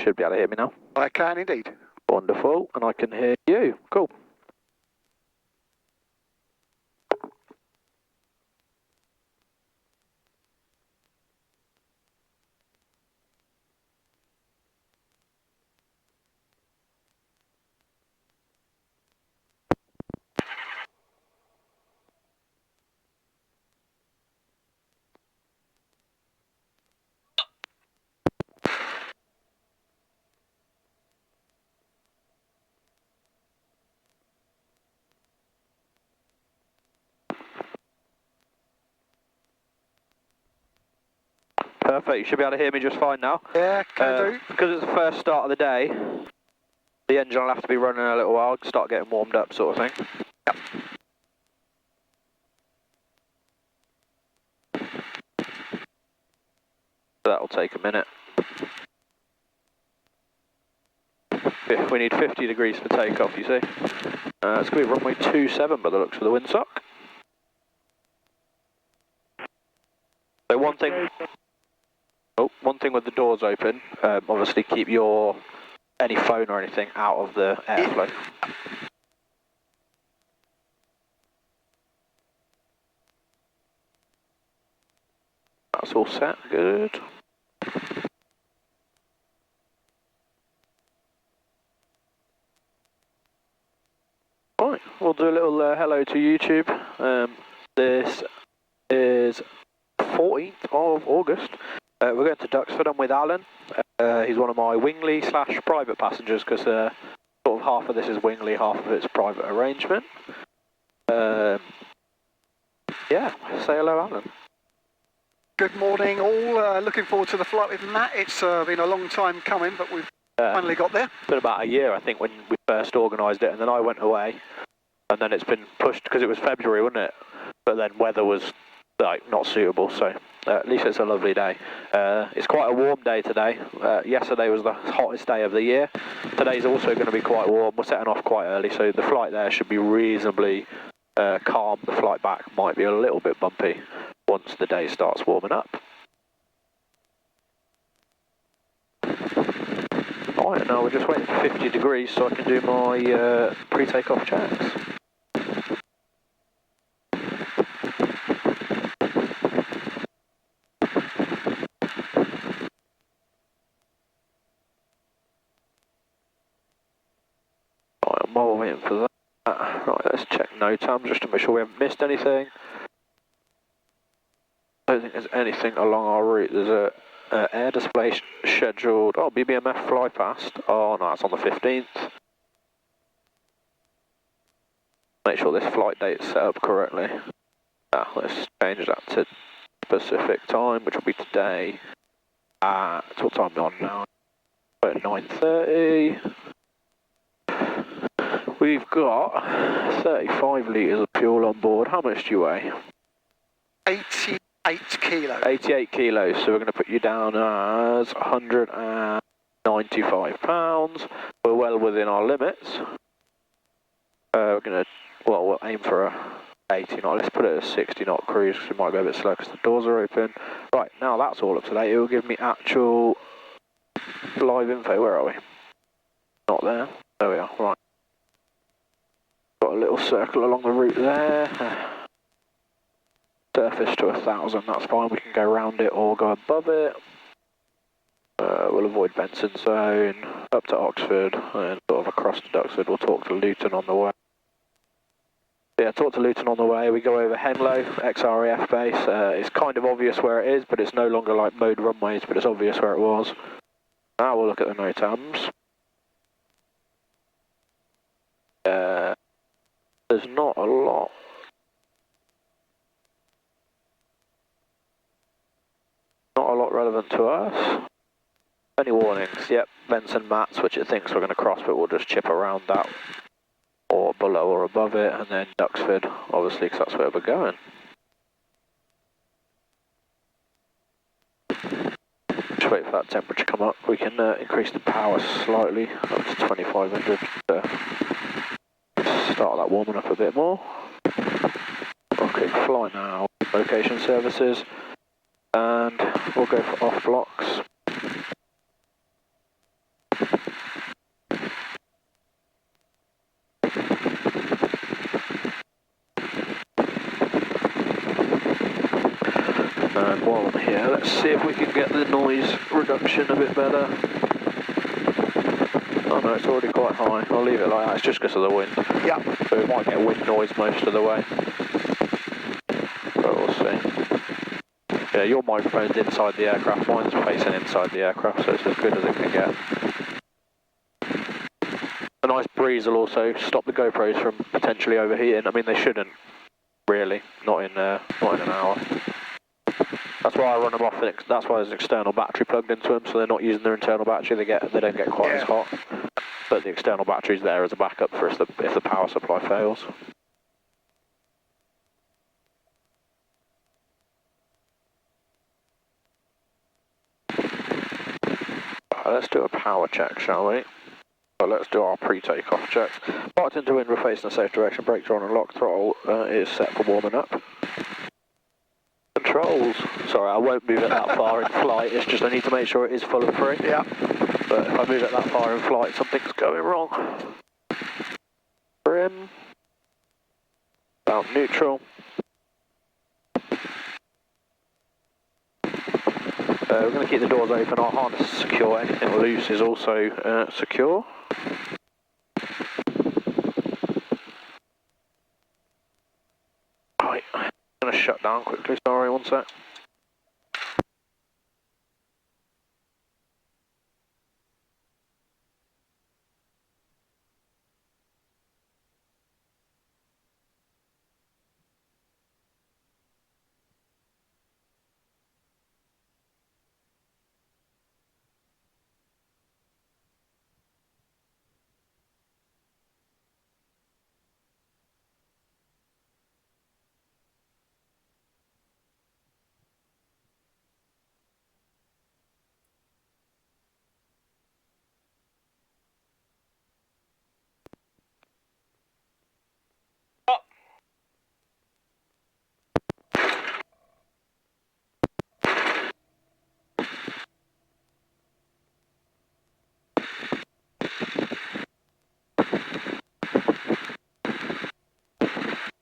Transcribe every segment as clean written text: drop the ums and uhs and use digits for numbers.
should be able to hear me now. I can indeed. Wonderful, and I can hear you. Cool. Perfect, you should be able to hear me just fine now. Yeah, can do. Because it's the first start of the day, the engine will have to be running a little while, start getting warmed up sort of thing. Yep. That'll take a minute. We need 50 degrees for takeoff, you see. It's going to be runway 27 by the looks of the windsock. So one thing with the doors open, obviously keep any phone or anything out of the airflow. That's all set, good. Right, we'll do a little hello to YouTube. This is 14th of August. We're going to Duxford. I'm with Alan. He's one of my wingly / private passengers because sort of half of this is wingly, half of it's private arrangement. Yeah, say hello, Alan. Good morning all, looking forward to the flight with Matt. It's been a long time coming, but we've finally got there. It's been about a year, I think, when we first organised it, and then I went away, and then it's been pushed, because it was February, wasn't it? But then weather was, like, not suitable, so at least it's a lovely day. It's quite a warm day today. Yesterday was the hottest day of the year. Today's also going to be quite warm. We're setting off quite early, so the flight there should be reasonably calm. The flight back might be a little bit bumpy once the day starts warming up. Alright, now we're just waiting for 50 degrees so I can do my pre-takeoff checks. Alright, while we're waiting for that, right, let's check NOTAM just to make sure we haven't missed anything. I don't think there's anything along our route. There's a air display scheduled. Oh, BBMF fly past. Oh no, it's on the 15th. Make sure this flight date is set up correctly. Let's change that to Pacific time, which will be today at, what time are we on now? At 9:30. We've got 35 litres of fuel on board. How much do you weigh? 88 kilos. 88 kilos, so we're going to put you down as 195 pounds. We're well within our limits. We're going to, well, we'll aim for a 80 knot. Let's put it at a 60 knot cruise because we might go a bit slow because the doors are open. Right, now that's all up to date. It will give me actual live info. Where are we? Not there. There we are. Right. Got a little circle along the route there. Surface to 1,000, that's fine, we can go around it or go above it. We'll avoid Benson Zone, up to Oxford, and sort of across to Duxford. We'll talk to Luton on the way. Yeah, talk to Luton on the way. We go over Henlow, XRAF base. It's kind of obvious where it is, but it's no longer like mode runways, but it's obvious where it was. Now we'll look at the NOTAMs. There's not a lot. Not a lot relevant to us. Any warnings? Yep, Benson Mats, which it thinks we're going to cross, but we'll just chip around that, or below or above it, and then Duxford, obviously, because that's where we're going. Just wait for that temperature to come up. We can increase the power slightly, up to 2500, to start that warming up a bit more. Okay, fly now, location services. And we'll go for off blocks. And while I'm here, let's see if we can get the noise reduction a bit better. Oh no, it's already quite high. I'll leave it like that. It's just because of the wind. Yeah. So we might get wind noise most of the way. But we'll see. Yeah, your microphone's inside the aircraft. Mine's facing inside the aircraft, so it's as good as it can get. A nice breeze will also stop the GoPros from potentially overheating. I mean, they shouldn't, really. Not in an hour. That's why I run them off. That's why there's an external battery plugged into them, so they're not using their internal battery. They don't get quite as hot. But the external battery's there as a backup for if the power supply fails. Right, let's do a power check, shall we? So let's do our pre-takeoff checks. Parked into wind, we're facing a safe direction. Brakes are on and locked. Throttle is set for warming up. Controls. Sorry, I won't move it that far in flight. It's just I need to make sure it is full and free. Yeah. But if I move it that far in flight, something's going wrong. Trim. About neutral. We're going to keep the doors open. Our harness is secure. Anything loose is also secure. Right, I'm going to shut down quickly. Sorry, one sec.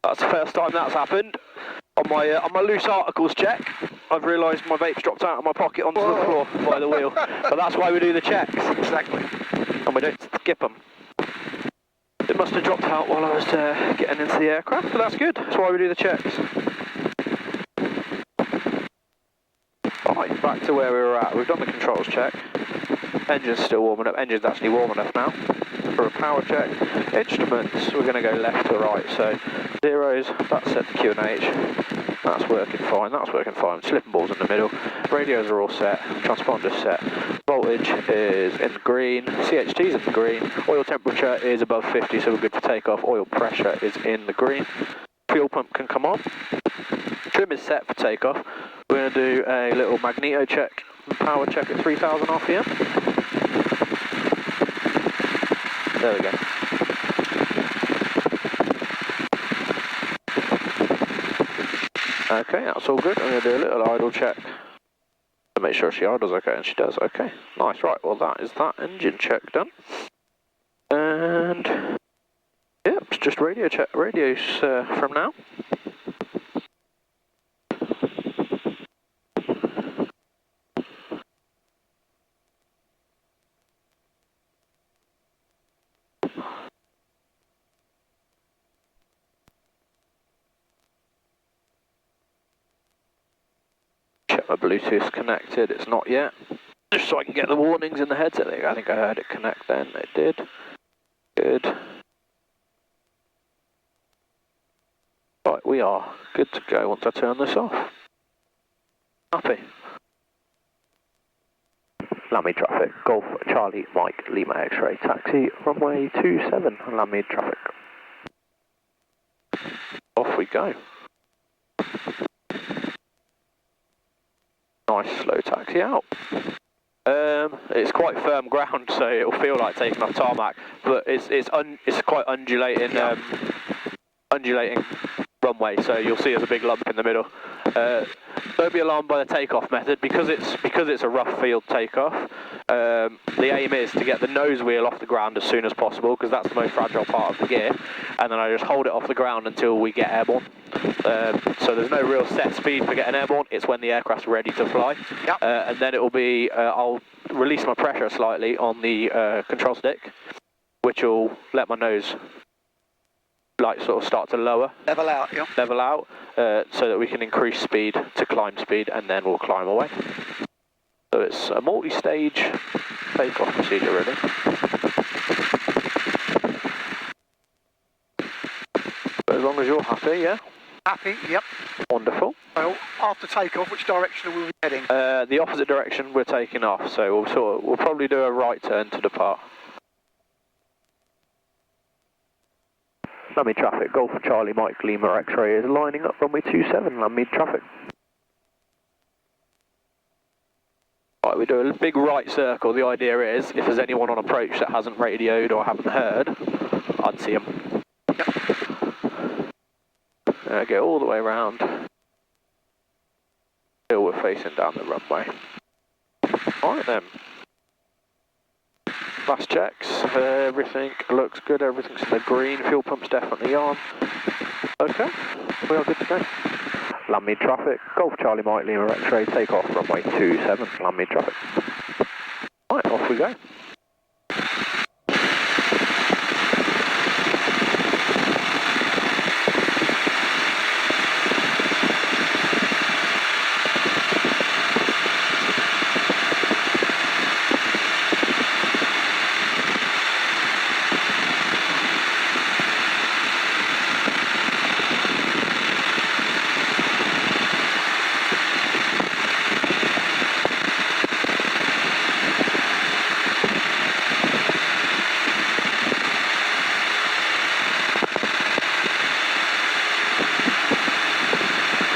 That's the first time that's happened. On my loose articles check, I've realised my vape's dropped out of my pocket onto the floor by the wheel. But that's why we do the checks. Exactly. And we don't skip them. It must have dropped out while I was getting into the aircraft, but that's good. That's why we do the checks. Right, back to where we were at. We've done the controls check. Engine's still warming up. Engine's actually warm enough now for a power check. Instruments, we're going to go left to right. So zeros, that's set to QNH. That's working fine. That's working fine. Slipping balls in the middle. Radios are all set. Transponder's set. Voltage is in the green. CHT's in the green. Oil temperature is above 50, so we're good for takeoff. Oil pressure is in the green. Fuel pump can come on. Trim is set for takeoff. We're going to do a little magneto check and power check at 3000 RPM. There we go. Okay, that's all good. I'm going to do a little idle check to make sure she idles okay, and she does. Okay, nice. Right, well that is that engine check done. And yeah, it's just radio check. Radios from now. Check my Bluetooth connected. It's not yet. Just so I can get the warnings in the headset. I think I heard it connect then. It did. Good. Right, we are good to go once I turn this off. Happy. Landmead traffic. Golf Charlie Mike Lima X-ray taxi runway 27. Landmead traffic. Off we go. Nice slow taxi out. It's quite firm ground, so it'll feel like taking off tarmac, but it's quite undulating, undulating runway. So you'll see there's a big lump in the middle. Don't be alarmed by the takeoff method because it's a rough field takeoff. The aim is to get the nose wheel off the ground as soon as possible because that's the most fragile part of the gear, and then I just hold it off the ground until we get airborne. So there's no real set speed for getting airborne. It's when the aircraft's ready to fly. Yep. And then it will be, I'll release my pressure slightly on the control stick, which will let my nose like sort of start to lower. Level out, yeah. Level out, so that we can increase speed to climb speed, and then we'll climb away. So it's a multi-stage takeoff procedure, really. But as long as you're happy, yeah? Happy, yep. Wonderful. Well, after takeoff, which direction are we heading? The opposite direction we're taking off, so we'll probably do a right turn to depart. Landmead traffic, Golf Charlie Mike Lima X-ray is lining up runway 27, Landmead traffic. Right, we do a big right circle. The idea is, if there's anyone on approach that hasn't radioed or haven't heard, I'd see them. Go all the way around till we're facing down the runway. Alright then. Last checks, everything looks good, everything's in the green, fuel pump's definitely on. Okay, we are good to go. Landmead traffic, Golf Charlie Mike Lima X-ray, take off runway 27, Landmead traffic. Right, off we go.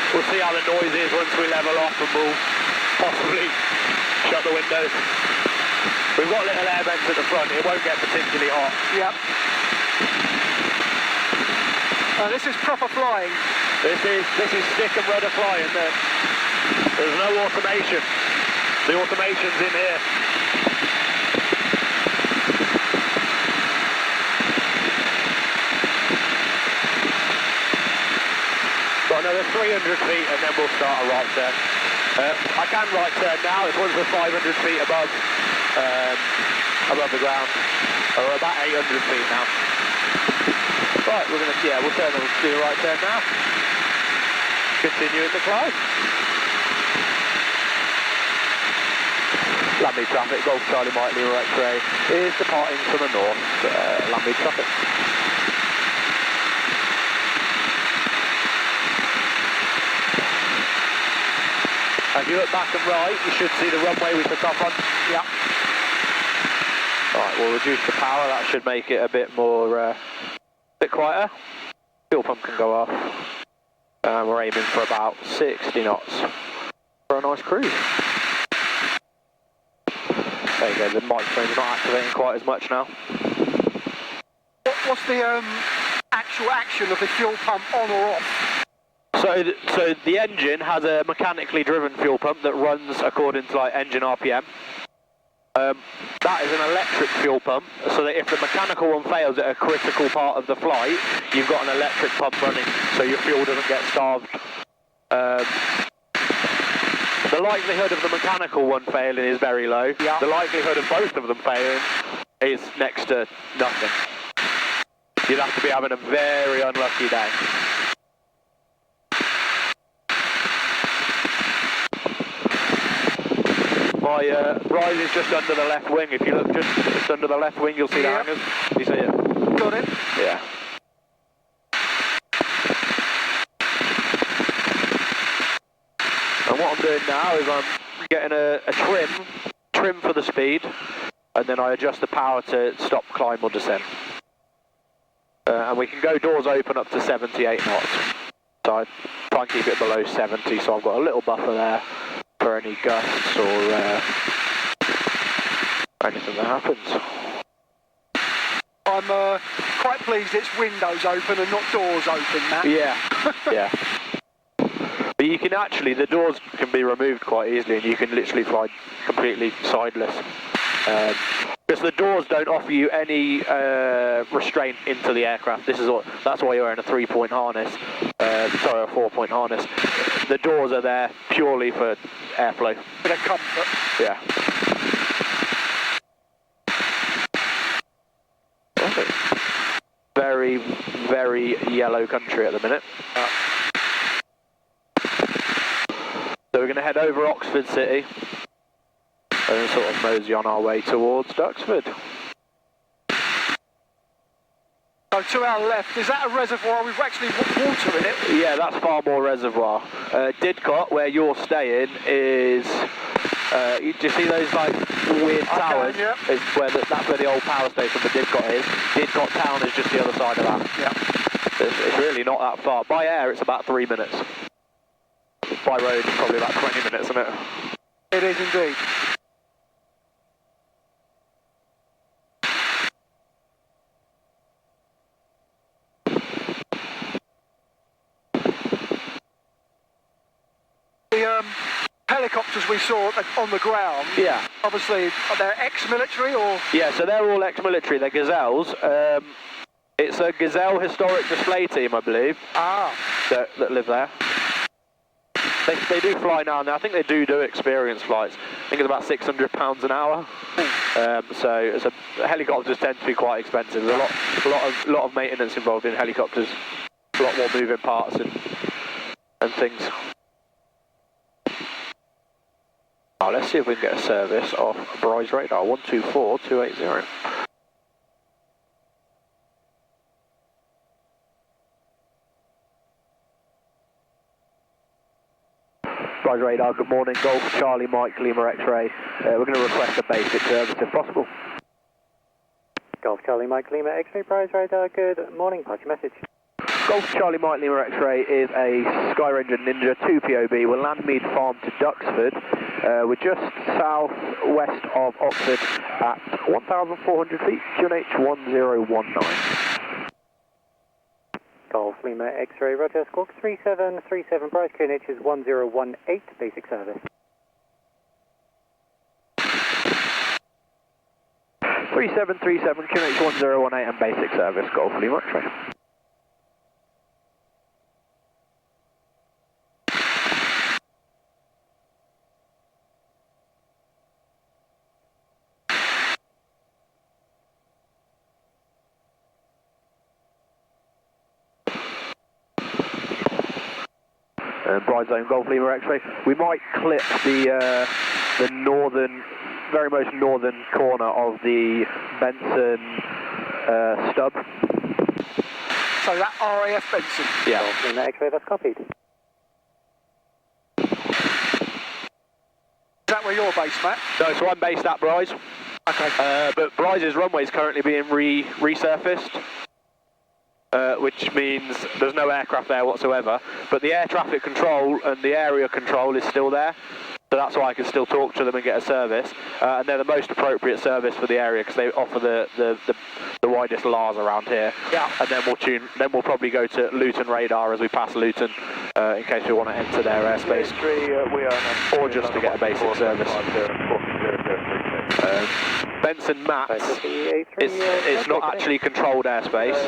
We'll see how the noise is once we level off, and we'll possibly shut the windows. We've got little air vents at the front, it won't get particularly hot. Yep. This is proper flying. This is stick and rudder flying. There's no automation. The automation's in here. Got another 300 feet and then we'll start a right turn. I can right turn now, it's once we're 500 feet above the ground. We're about 800 feet now. Right, we'll turn and do the right turn now. Continuing the climb. Landmead traffic, Golf Charlie Mike Lima X-ray is departing from the north, Landmead traffic. As you look back and right, you should see the runway we took off on. Yeah. Right, we'll reduce the power, that should make it a bit more, bit quieter. Fuel pump can go off. We're aiming for about 60 knots for a nice cruise. There you go, the microphone's not activating quite as much now. What's the actual action of the fuel pump on or off? So the engine has a mechanically driven fuel pump that runs according to like engine RPM. That is an electric fuel pump, so that if the mechanical one fails at a critical part of the flight, you've got an electric pump running, so your fuel doesn't get starved. The likelihood of the mechanical one failing is very low. Yeah. The likelihood of both of them failing is next to nothing. You'd have to be having a very unlucky day. My rise is just under the left wing. If you look just under the left wing, you'll see the hangers. You see it? Got it? Yeah. And what I'm doing now is I'm getting a trim for the speed, and then I adjust the power to stop climb or descent. And we can go doors open up to 78 knots. So I try and keep it below 70, so I've got a little buffer there for any gusts or anything that happens. I'm quite pleased it's windows open and not doors open, Matt. Yeah, yeah. But you can actually, the doors can be removed quite easily and you can literally fly completely sideless. Because the doors don't offer you any restraint into the aircraft. That's why you're in a 3-point harness. sorry, a 4-point harness. The doors are there purely for airflow. Bit of comfort. Yeah. Very, very yellow country at the minute. So we're going to head over Oxford City and then sort of mosey on our way towards Duxford. So to our left, is that a reservoir with actually water in it? Yeah, that's far more reservoir. Didcot, where you're staying, is... do you see those like weird towers? Yeah. It's where that's where the old power station for Didcot is. Didcot town is just the other side of that. Yeah. It's really not that far. By air, it's about 3 minutes. By road, it's probably about 20 minutes, isn't it? It is indeed. The helicopters we saw on the ground, Yeah. obviously, are they ex-military or...? Yeah, so they're all ex-military, they're Gazelles. It's a Gazelle historic display team, I believe, that live there. They do fly now and then. I think they do experience flights. I think it's about £600 an hour. So helicopters tend to be quite expensive. There's a lot of maintenance involved in helicopters. A lot more moving parts and things. Oh, let's see if we can get a service off Bryce radar 124280. Bryce radar, good morning. Golf Charlie Mike Lima X-ray. We're going to request a basic service if possible. Golf Charlie Mike Lima X-ray Bryce radar, good morning. Pass your message. Golf Charlie Mike Lima X-ray is a Skyranger Ninja 2 POB. We're Landmead Farm to Duxford. We're just southwest of Oxford at 1,400 feet, QNH 1019. Golf Lima X-ray, Roger, Squawk 3737, Bryce QNH is 1018, basic service. 3737, QNH 1018 and basic service, Golf Lima X-ray. Bright Zone Golf Lima X-ray. We might clip the northern, very most northern corner of the Benson stub. So that RAF Benson? Yeah. Golf Lima X-ray, that's copied. Is that where you're based, Matt? No, so I'm based at Bryce. Okay. But Bryce's runway is currently being resurfaced. Which means there's no aircraft there whatsoever, but the air traffic control and the area control is still there, so that's why I can still talk to them and get a service, and they're the most appropriate service for the area because they offer the widest LARs around here. Yeah. And then we'll probably go to Luton radar as we pass Luton, in case we want to enter their airspace, or just to get a basic service. Benson Mats, it's not actually controlled airspace.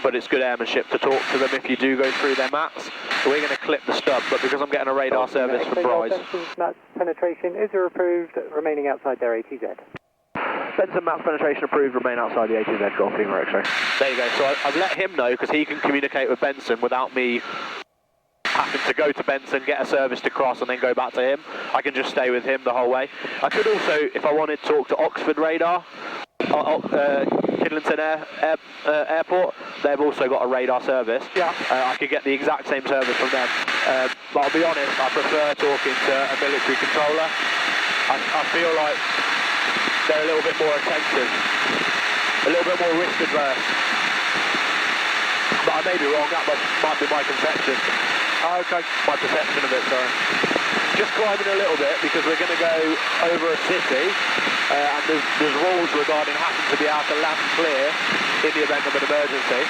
But it's good airmanship to talk to them if you do go through their mats. So we're going to clip the stub, but because I'm getting a radar service from Bryce. Benson's mats penetration is approved, remaining outside their ATZ. Benson mats penetration approved, remain outside the ATZ Golf Lima X-ray. There you go, so I've let him know because he can communicate with Benson without me having to go to Benson, get a service to cross and then go back to him. I can just stay with him the whole way. I could also, if I wanted, talk to Oxford radar. Kidlington Airport, they've also got a radar service. Yeah. I could get the exact same service from them, but I'll be honest, I prefer talking to a military controller. I feel like they're a little bit more attentive, a little bit more risk adverse, but I may be wrong, that might be my conception. Okay. My perception of it, sorry. Just climbing a little bit because we're going to go over a city and there's rules regarding having to be able to land clear in the event of an emergency.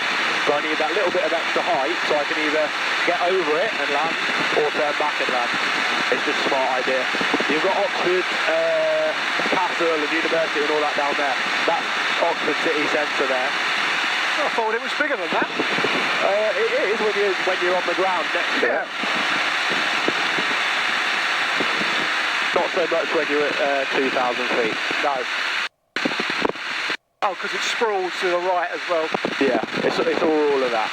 So I need that little bit of extra height so I can either get over it and land or turn back and land. It's just a smart idea. You've got Oxford, Castle and University and all that down there. That's Oxford city centre there. I thought it was bigger than that. It is when you're on the ground next to it. Not so much when you're at 2,000 feet. No. Oh, because it sprawls to the right as well. Yeah, it's all of that.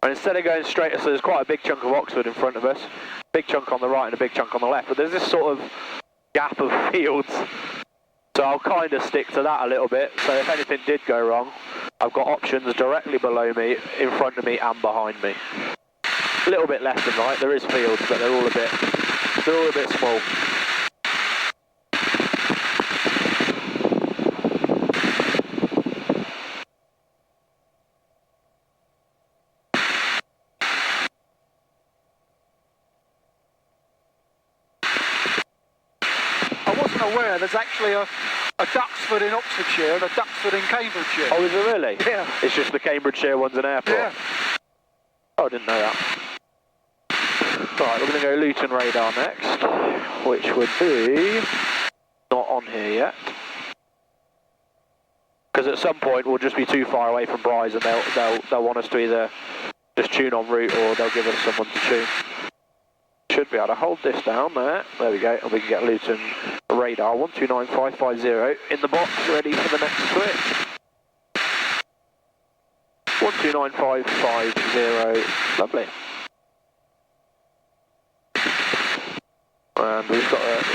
And instead of going straight, so there's quite a big chunk of Oxford in front of us, big chunk on the right and a big chunk on the left, but there's this sort of gap of fields, so I'll kind of stick to that a little bit, so if anything did go wrong, I've got options directly below me, in front of me and behind me. A little bit left and right, there is fields, but they're all a bit small. Aware there's actually a Duxford in Oxfordshire and a Duxford in Cambridgeshire. Oh, is it really? Yeah. It's just the Cambridgeshire one's an airport? Yeah. Oh, I didn't know that. Right, we're going to go Luton radar next, which would be not on here yet. Because at some point we'll just be too far away from Bryce and they'll want us to either just tune en route or they'll give us someone to tune. Should be able to hold this down there. There we go, and we can get Luton radar 129550 in the box, ready for the next switch. 129550, lovely. And we've got to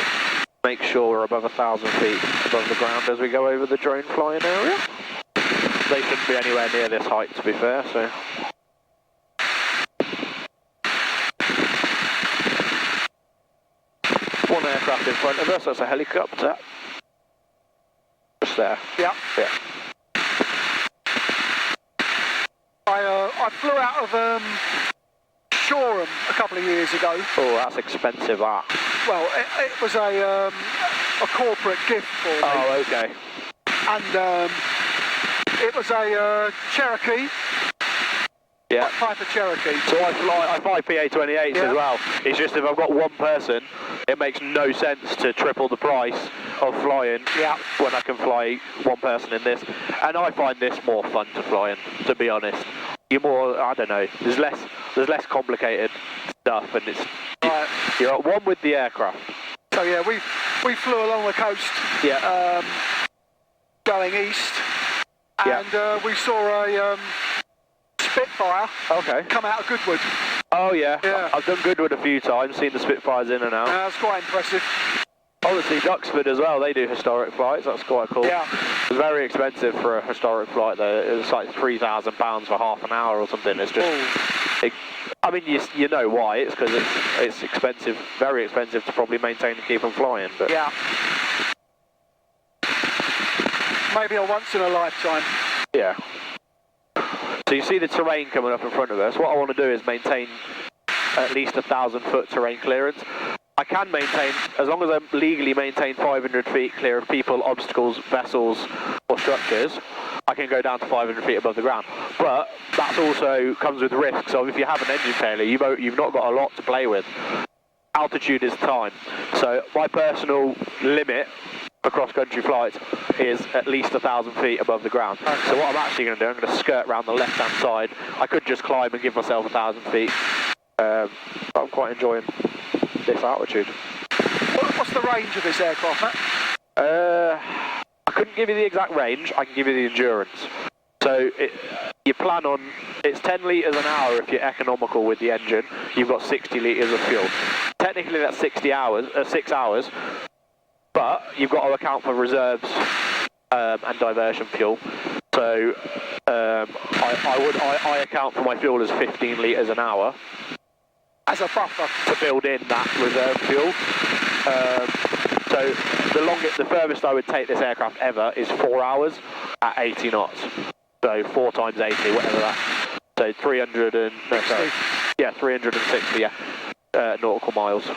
make sure we're above 1,000 feet above the ground as we go over the drone flying area. They shouldn't be anywhere near this height, to be fair, so. One aircraft in front of us, that's a helicopter. Just there. Yeah. Yeah. I flew out of Shoreham a couple of years ago. Oh, that's expensive, that. Well, it was a corporate gift for me. Oh, okay. And it was a Cherokee. Yeah. Type of Cherokee. So I fly PA-28s as well. It's just if I've got one person, it makes no sense to triple the price of flying when I can fly one person in this. And I find this more fun to fly in, to be honest. You're more, I don't know, there's less complicated stuff, and you're at one with the aircraft. So yeah, we flew along the coast, going east, and we saw a Spitfire come out of Goodwood. Oh yeah. I've done Goodwood a few times, seen the Spitfires in and out. That's quite impressive. Obviously Duxford as well, they do historic flights, that's quite cool. Yeah. It's very expensive for a historic flight though, it's like £3,000 for half an hour or something. It's just, I mean you know why, it's because it's expensive, very expensive to probably maintain and keep them flying. But yeah. Maybe a once in a lifetime. Yeah. So you see the terrain coming up in front of us. What I want to do is maintain at least 1,000 foot terrain clearance. I can maintain, as long as I legally maintain 500 feet clear of people, obstacles, vessels or structures, I can go down to 500 feet above the ground. But that also comes with risks. So if you have an engine failure, you've not got a lot to play with. Altitude is time. So my personal limit for cross-country flights is at least 1,000 feet above the ground. So what I'm actually going to do, I'm going to skirt around the left-hand side. I could just climb and give myself 1,000 feet. But I'm quite enjoying this altitude. What's the range of this aircraft, Matt? I couldn't give you the exact range, I can give you the endurance. So you plan on, it's 10 litres an hour if you're economical with the engine, you've got 60 litres of fuel. Technically that's 6 hours, but you've got to account for reserves and diversion fuel. So I account for my fuel as 15 litres an hour. As a buffer. To build in that reserve fuel. So the furthest I would take this aircraft ever is 4 hours at 80 knots. So 4 times 80, whatever that. So 360 nautical miles.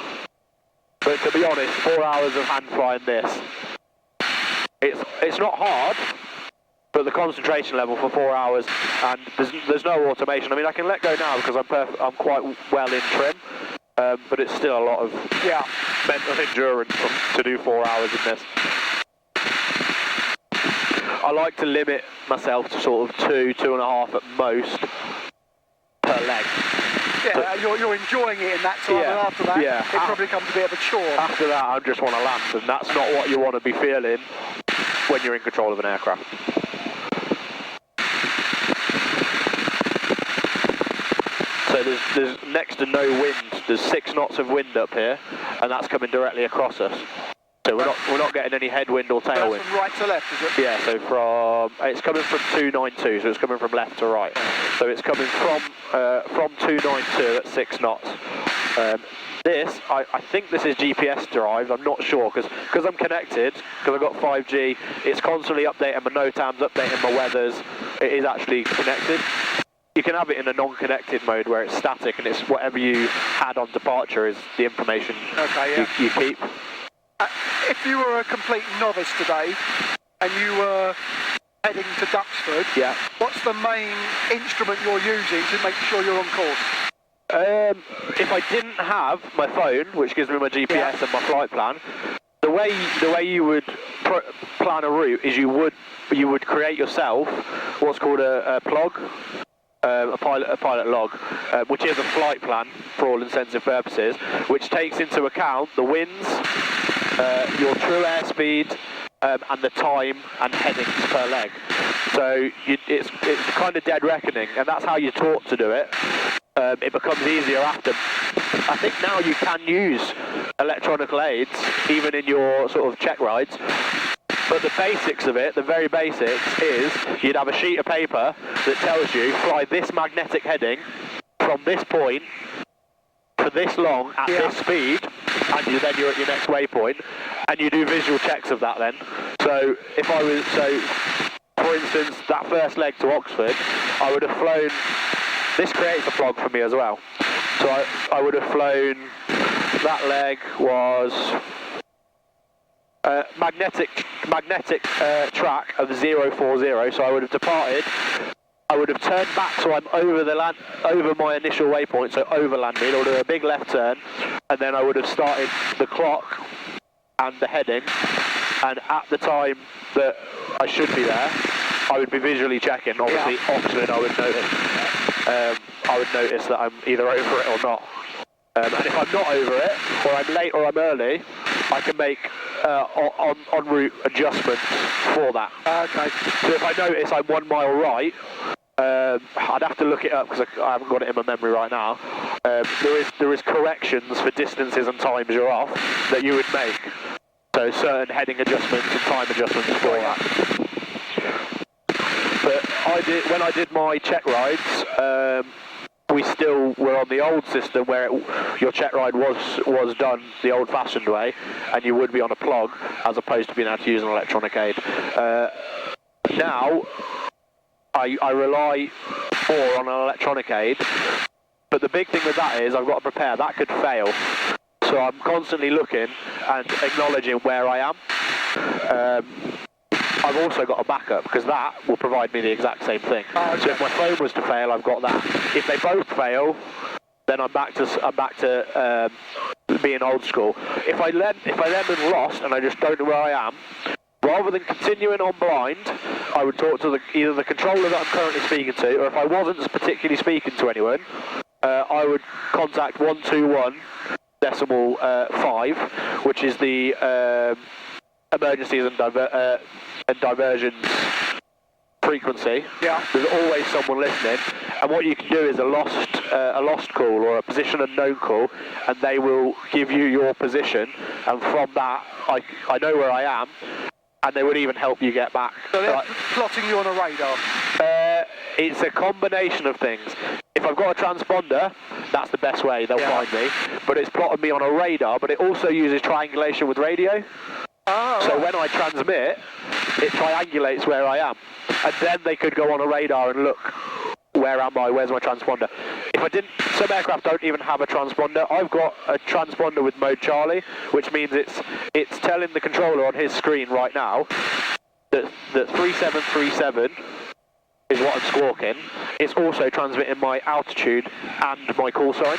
But to be honest, 4 hours of hand flying this, it's not hard, but the concentration level for 4 hours, and there's no automation. I mean, I can let go now because I'm quite well in trim, but it's still a lot of mental endurance to do 4 hours in this. I like to limit myself to sort of 2.5 at most per leg. Yeah, you're enjoying it in that time, Yeah, and after that, yeah. it probably becomes a bit of a chore. After that, I just want to land, and that's not what you want to be feeling when you're in control of an aircraft. So there's next to no wind. There's 6 knots of wind up here, and that's coming directly across us. So we're not getting any headwind or tailwind. That's from right to left, is it? Yeah, so it's coming from 292, so it's coming from left to right. So it's coming from 292 at 6 knots. I think this is GPS derived, I'm not sure, because I'm connected, because I've got 5G, it's constantly updating my NOTAMs, updating my weathers, it is actually connected. You can have it in a non-connected mode where it's static and it's whatever you had on departure is the information you keep. If you were a complete novice today and you were heading to Duxford, what's the main instrument you're using to make sure you're on course? If I didn't have my phone, which gives me my GPS and my flight plan, the way you would plan a route is you would create yourself what's called a plog. A pilot log, which is a flight plan for all intents and purposes, which takes into account the winds, your true airspeed, and the time and headings per leg. So it's kind of dead reckoning, and that's how you're taught to do it. It becomes easier after. I think now you can use electronic aids even in your sort of check rides. But the basics of it, the very basics, is you'd have a sheet of paper that tells you fly this magnetic heading from this point for this long at this speed, and then you're at your next waypoint, and you do visual checks of that then. So for instance, that first leg to Oxford, I would have flown, this creates a plug for me as well. So I would have flown, that leg was magnetic track of 040, so I would have departed, I would have turned back so I'm over my initial waypoint, so over Landmead, I would have a big left turn, and then I would have started the clock and the heading, and at the time that I should be there, I would be visually checking. Obviously Oxford, I would notice that I'm either over it or not. And if I'm not over it, or I'm late or I'm early, I can make en route adjustments for that. Okay. So if I notice I'm 1 mile right, I'd have to look it up because I haven't got it in my memory right now. There is corrections for distances and times you're off that you would make. So certain heading adjustments and time adjustments for that. But when I did my check rides, we still were on the old system where your check ride was done the old-fashioned way, and you would be on a plug as opposed to being able to use an electronic aid. Now, I rely more on an electronic aid, but the big thing with that is I've got to prepare. That could fail. So I'm constantly looking and acknowledging where I am. I've also got a backup because that will provide me the exact same thing. So if my phone was to fail, I've got that. If they both fail, then I'm back to being old school. If I then am lost and I just don't know where I am, rather than continuing on blind, I would talk to either the controller that I'm currently speaking to, or if I wasn't particularly speaking to anyone, I would contact 121.5, which is the emergencies and diversions frequency. Yeah. There's always someone listening, and what you can do is a lost call or a position unknown call, and they will give you your position, and from that I know where I am, and they would even help you get back. So they're plotting you on a radar? It's a combination of things. If I've got a transponder, that's the best way they'll find me, but it's plotted me on a radar, but it also uses triangulation with radio. Oh, so when I transmit, it triangulates where I am, and then they could go on a radar and look, where am I, where's my transponder? If I didn't, some aircraft don't even have a transponder. I've got a transponder with mode Charlie, which means it's telling the controller on his screen right now that 3737 is what I'm squawking. It's also transmitting my altitude and my call sign.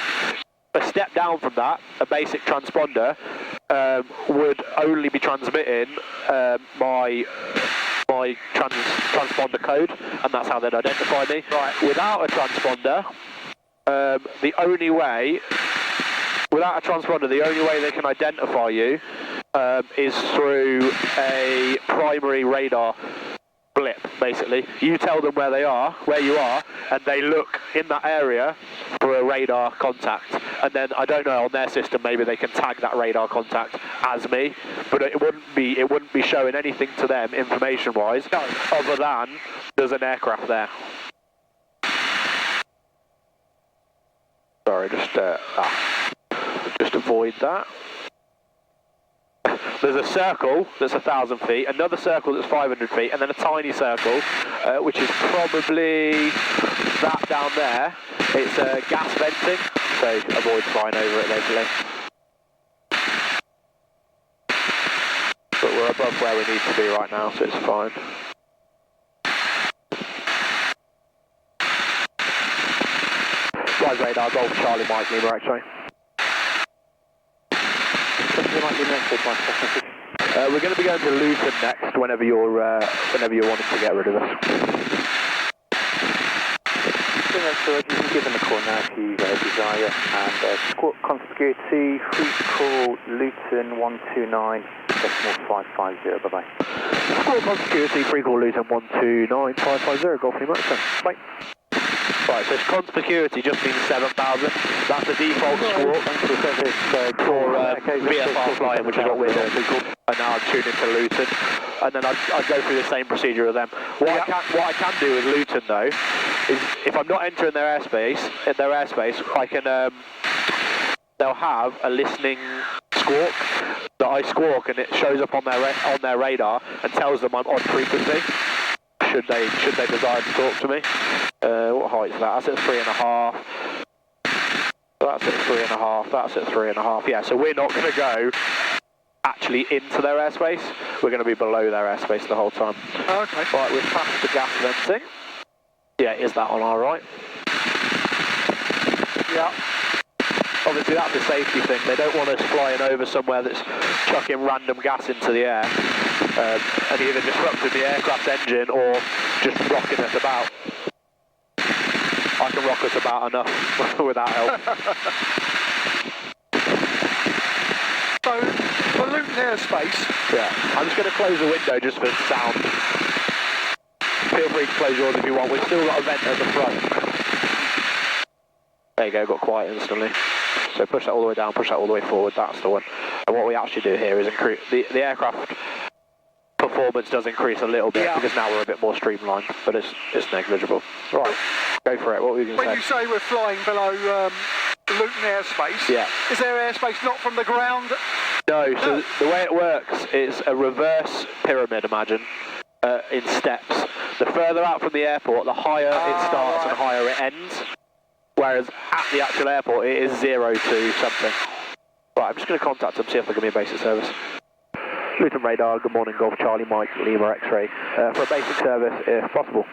A step down from that, a basic transponder would only be transmitting my my transponder code, and that's how they'd identify me. Right. Without a transponder, the only way they can identify you is through a primary radar blip, basically. You tell them where you are, and they look in that area for a radar contact. And then, I don't know, on their system, maybe they can tag that radar contact as me, but it wouldn't be showing anything to them, information-wise, other than there's an aircraft there. Sorry, just avoid that. There's a circle that's 1,000 feet, another circle that's 500 feet, and then a tiny circle, which is probably that down there. It's gas venting, so avoid flying over it basically. But we're above where we need to be right now, so it's fine. Rise radar, Golf Charlie Mike Lima X-ray. We're going to be going to Luton next whenever you're wanting to get rid of us. You can give them a call now if you desire. And squawk conspiracy, free call Luton 129.550. Bye bye. Squawk conspiracy, free call Luton 129.550. Golf Lima X-ray. Bye. Right, so conspiracy just means 7,000. That's the default squawk for VFR flying, which is what we're doing. And now I'm tuning to Luton, and then I go through the same procedure with them. What I can do with Luton though is if I'm not entering their airspace, I can they'll have a listening squawk that I squawk, and it shows up on their radar and tells them I'm on frequency. Should they desire to talk to me? What height is that? That's at 3.5. That's at 3.5. That's at 3.5. Yeah, so we're not going to go actually into their airspace. We're going to be below their airspace the whole time. Okay. Right, we're past the gas venting. Yeah, is that on our right? Yeah. Obviously that's a safety thing. They don't want us flying over somewhere that's chucking random gas into the air and either disrupting the aircraft's engine or just rocking us about. I can rock us about enough without help. So, for Luton airspace... Yeah, I'm just going to close the window just for sound. Feel free to close yours if you want. We've still got a vent at the front. There you go, got quiet instantly. So push that all the way down, push that all the way forward, that's the one. And what we actually do here is increase the aircraft performance does increase a little bit because now we're a bit more streamlined, but it's negligible. Right, go for it. What were you going to say? When you say we're flying below Luton airspace, is there airspace not from the ground? No, so the way it works is a reverse pyramid, imagine, in steps. The further out from the airport, the higher it starts and higher it ends. Whereas at the actual airport, it is 0 to something. Right, I'm just going to contact them, see if they give me a basic service. Luton radar, good morning, Golf Charlie Mike Lima X-ray. For a basic service, if possible.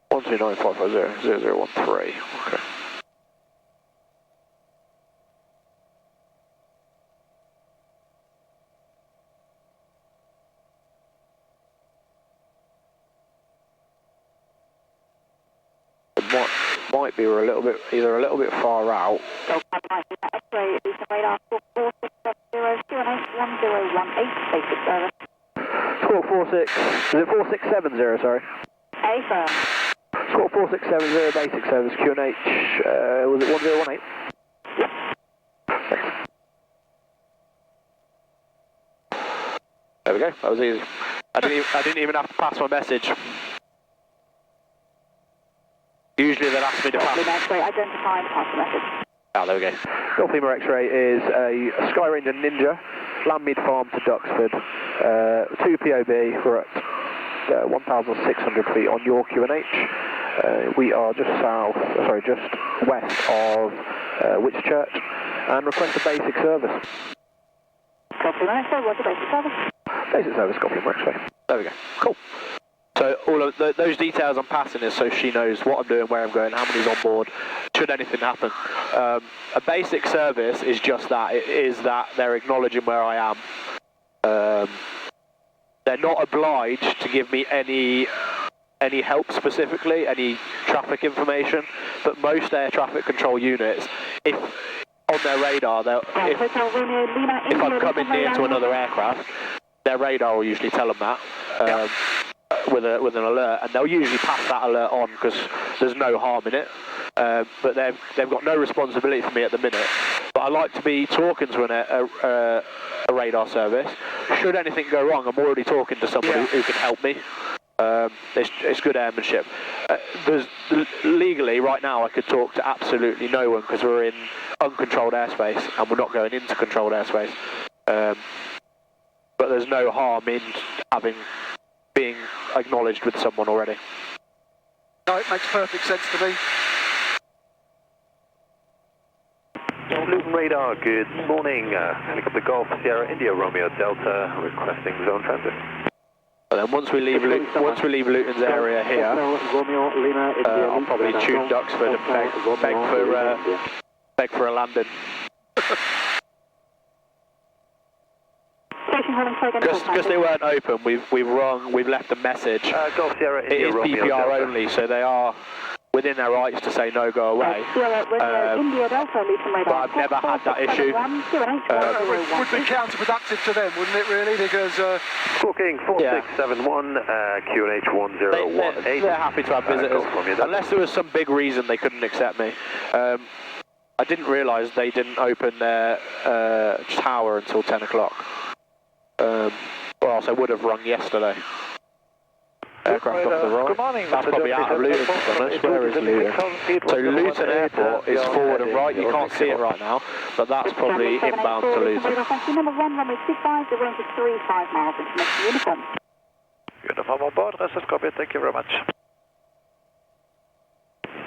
One 29550 0013. Okay. Might be we're either a little bit far out. X-ray, radar, 4670, basic service. Squawk 46, is it 4670, sorry? A firm. Squawk 4670, basic service, QNH, was it 1018? Thanks. There we go, that was easy. I didn't even have to pass my message. Usually they'll ask me to pass. X-ray, identify and pass the message. Ah, there we go. Golf Lima X-ray is a Skyranger Ninja, Landmead Farm to Duxford, 2 POB, we're at 1,600 feet on your QNH. We are just west of Whitchurch, and request a basic service. Golf Lima X-ray, what's the basic service? Basic service, Golf Lima X-ray. There we go, cool. So So all of those details I'm passing is so she knows what I'm doing, where I'm going, how many's on board, should anything happen. A basic service is just that. It is that they're acknowledging where I am. They're not obliged to give me any help specifically, any traffic information, but most air traffic control units, if on their radar, if I'm coming near to another aircraft, their radar will usually tell them that with an alert, and they'll usually pass that alert on because there's no harm in it. But they've got no responsibility for me at the minute. But I like to be talking to a radar service. Should anything go wrong, I'm already talking to somebody who can help me. It's good airmanship. Legally, right now, I could talk to absolutely no one because we're in uncontrolled airspace and we're not going into controlled airspace. But there's no harm in being acknowledged with someone already. No, it makes perfect sense to me. Luton radar, good morning. Helicopter Golf Sierra India Romeo Delta requesting zone transit. And then once we leave Luton's area here, I'll probably tune Duxford and beg for a landing. Because they weren't open, we've left a message. Golf Sierra India It is Romeo PPR Delta. only, so they are within their rights to say no, go away. But I've never had that issue. Would be counterproductive to them, wouldn't it, really? Because Booking 4671, QNH 1018. They're happy to have visitors, unless there was some big reason they couldn't accept me. I didn't realise they didn't open their tower until 10 o'clock. Or else I would have rung yesterday. Aircraft off the right. That's probably out of Luton, to be honest. Where is Luton? So Luton Airport is forward and right. You can't see it right now, but that's probably inbound to Luton. Number 1, runway 25, the range is 35 miles, information uniform. Uniform on board, rest is copied, thank you very much.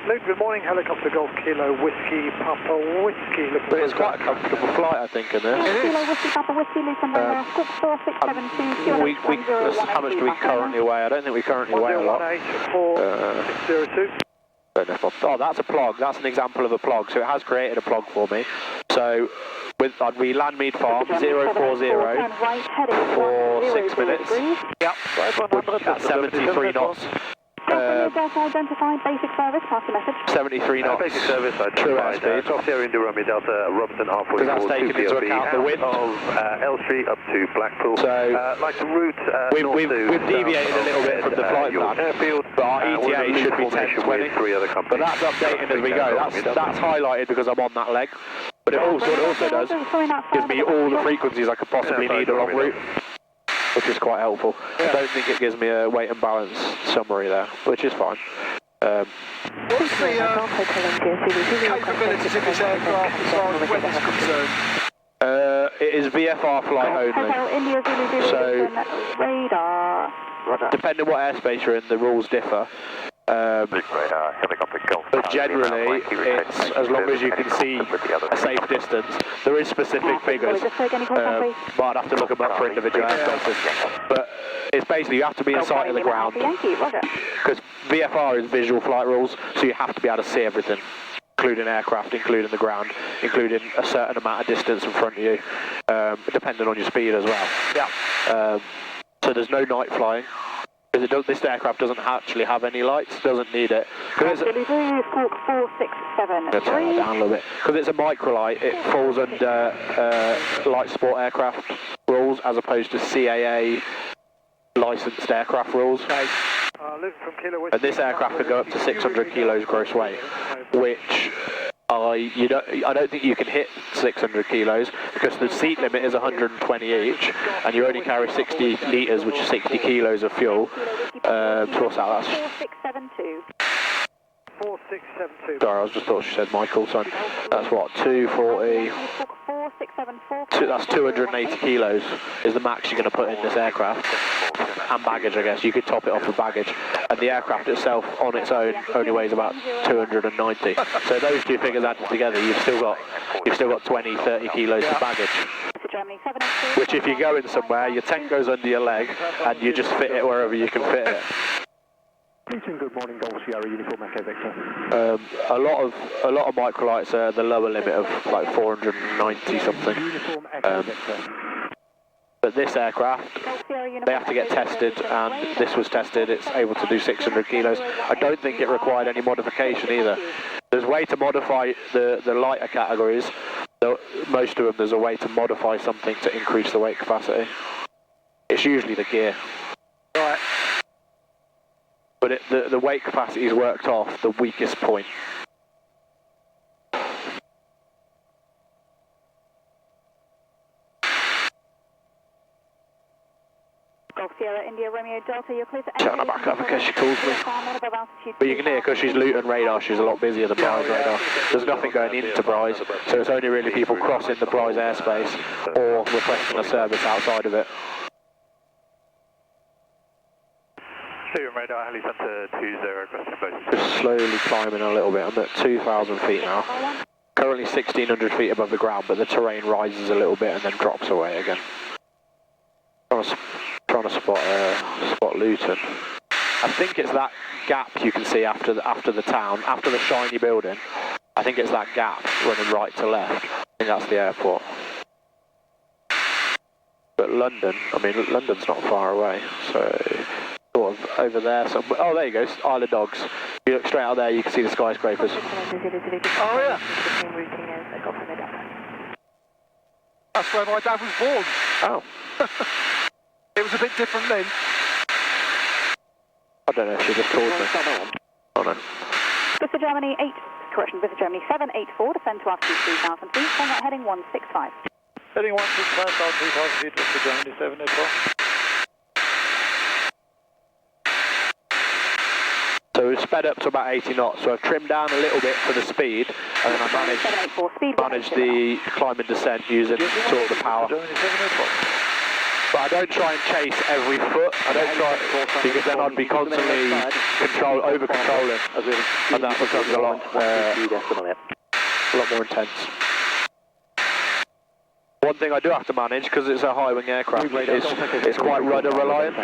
Luton, good morning, helicopter Golf Kilo Whiskey Papa Whiskey. But it's quite a comfortable flight, I think, in this. Kilo Whiskey Papa Whiskey, Luton radar, squawk 4672, how much do we currently weigh? I don't think we currently weigh a lot. 602. Oh, that's a plug. That's an example of a plug. So it has created a plug for me. So I'd be Landmead Farm 040 for 6 minutes. Yep. At 73 knots. Identified basic service, pass the message. 73 knots. Basic service, True airspeed. Golf Sierra India Romeo Delta, Robertson R44. Because that's taken into account the wind of Elstree up to Blackpool. So like the route we've deviated a little bit from the flight plan, airfield, but our ETA should be 10:20. But that's updating as we go. That's highlighted because I'm on that leg. But it also does gives me all the frequencies I could possibly need along route, which is quite helpful. I don't think it gives me a weight and balance summary there, which is fine. What's the capabilities of this aircraft as far as weather's concerned? It is VFR flight only. So, radar. depending what airspace you're in, the rules differ. But generally, it's as long as you can see a safe distance. There is specific figures, but I'd have to look them up for individual airspaces. But it's basically you have to be in sight of the ground, because VFR is visual flight rules, so you have to be able to see everything, including aircraft, including the ground, including a certain amount of distance in front of you, depending on your speed as well. Yeah. So there's no night flying. Because this aircraft doesn't actually have any lights, doesn't need it. Let's turn it down a little bit. Because it's a microlight, it falls under light sport aircraft rules as opposed to CAA licensed aircraft rules. And this aircraft can go up to 600 kilos gross weight, which I don't think you can hit 600 kilos because the seat limit is 120 each, and you only carry 60 litres, which is 60 kilos of fuel. So what's that? That's 4672. Sorry, I just thought she said Michael. So that's what 240. That's 280 kilos is the max you're going to put in this aircraft, and baggage. I guess you could top it off with baggage, and the aircraft itself on its own only weighs about 290. So those two figures added together, you've still got 20, 30 kilos of baggage. Which if you're going somewhere, your tent goes under your leg, and you just fit it wherever you can fit it. Luton, good morning, Golf Sierra, Uniform Echo Victor. A lot of microlights are the lower limit of like 490 something. Uniform Echo Victor. But this aircraft, they have to get tested, and this was tested. It's able to do 600 kilos. I don't think it required any modification either. There's a way to modify the lighter categories. Most of them, there's a way to modify something to increase the weight capacity. It's usually the gear. Right. But the weight capacity is worked off the weakest point. Golf Sierra India Romeo Delta, you're clear to Turn her back up in case she calls me. But you can hear, because she's Luton radar, she's a lot busier than Bryce radar. There's nothing going into Bryce, so it's only really people crossing the Bryce airspace or requesting a service outside of it. Luton radar, Heli Centre 20, requesting close. Just slowly climbing a little bit. I'm at 2,000 feet now. Currently 1,600 feet above the ground, but the terrain rises a little bit and then drops away again. Trying to spot Luton. I think it's that gap you can see after the town, after the shiny building. I think it's that gap running right to left. I think that's the airport. But London, I mean, London's not far away, so sort of over there. So, oh, there you go, Isle of Dogs. If you look straight out there, you can see the skyscrapers. Oh yeah. That's where my dad was born. Oh. It was a bit different then. I don't know if she just called me. Oh no. Duxford Germany 784, descend to altitude 3,000 feet, heading 165. Heading 165, about 3,000 feet, Duxford Germany 784. So we've sped up to about 80 knots, so I've trimmed down a little bit for the speed, and then I managed the climb and descent using sort of the power. But I don't try and chase every foot. I don't try, because then I'd be constantly over-controlling, and that becomes a lot more intense. One thing I do have to manage, because it's a high-wing aircraft, it's quite rudder-reliant.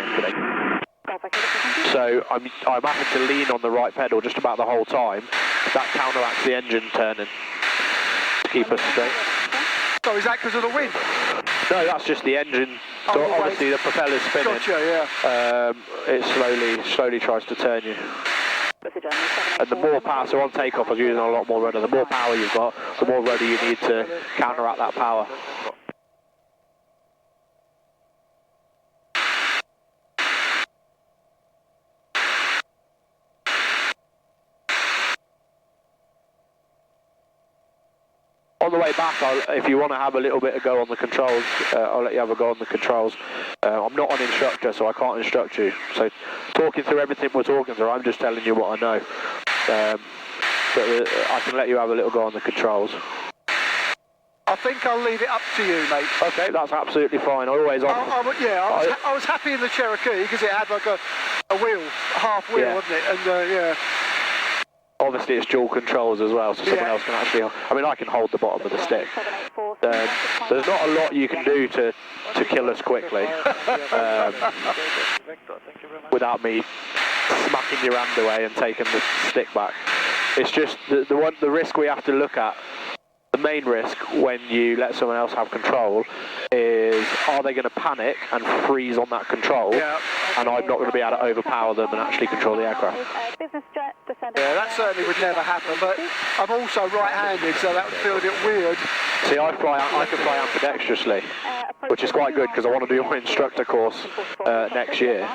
So I'm having to lean on the right pedal just about the whole time. That counteracts the engine turning to keep us straight. So is that because of the wind? No, that's just the engine. So obviously the propeller's spinning. Gotcha, yeah. It slowly tries to turn you. And the more power, so on takeoff I was using a lot more rudder. The more power you've got, the more rudder you need to counteract that power. On the way back, if you want to have a little bit of go on the controls, I'll let you have a go on the controls. I'm not an instructor, so I can't instruct you. So talking through everything we're talking through, I'm just telling you what I know. But I can let you have a little go on the controls. I think I'll leave it up to you, mate. Okay, that's absolutely fine. I always offer. I was happy in the Cherokee because it had like a wheel, a half wheel, Yeah. wasn't it? And yeah. Obviously it's dual controls as well, so someone else can actually, I mean I can hold the bottom of the stick. There's not a lot you can do to kill us quickly without me smacking your hand away and taking the stick back. It's just the risk we have to look at. The main risk when you let someone else have control is, are they going to panic and freeze on that control, and I'm not going to be able to overpower them and actually control the aircraft. Yeah, that certainly would never happen, but I'm also right-handed, so that would feel a bit weird. See, I can fly ambidextrously, which is quite good because I want to do my instructor course next year.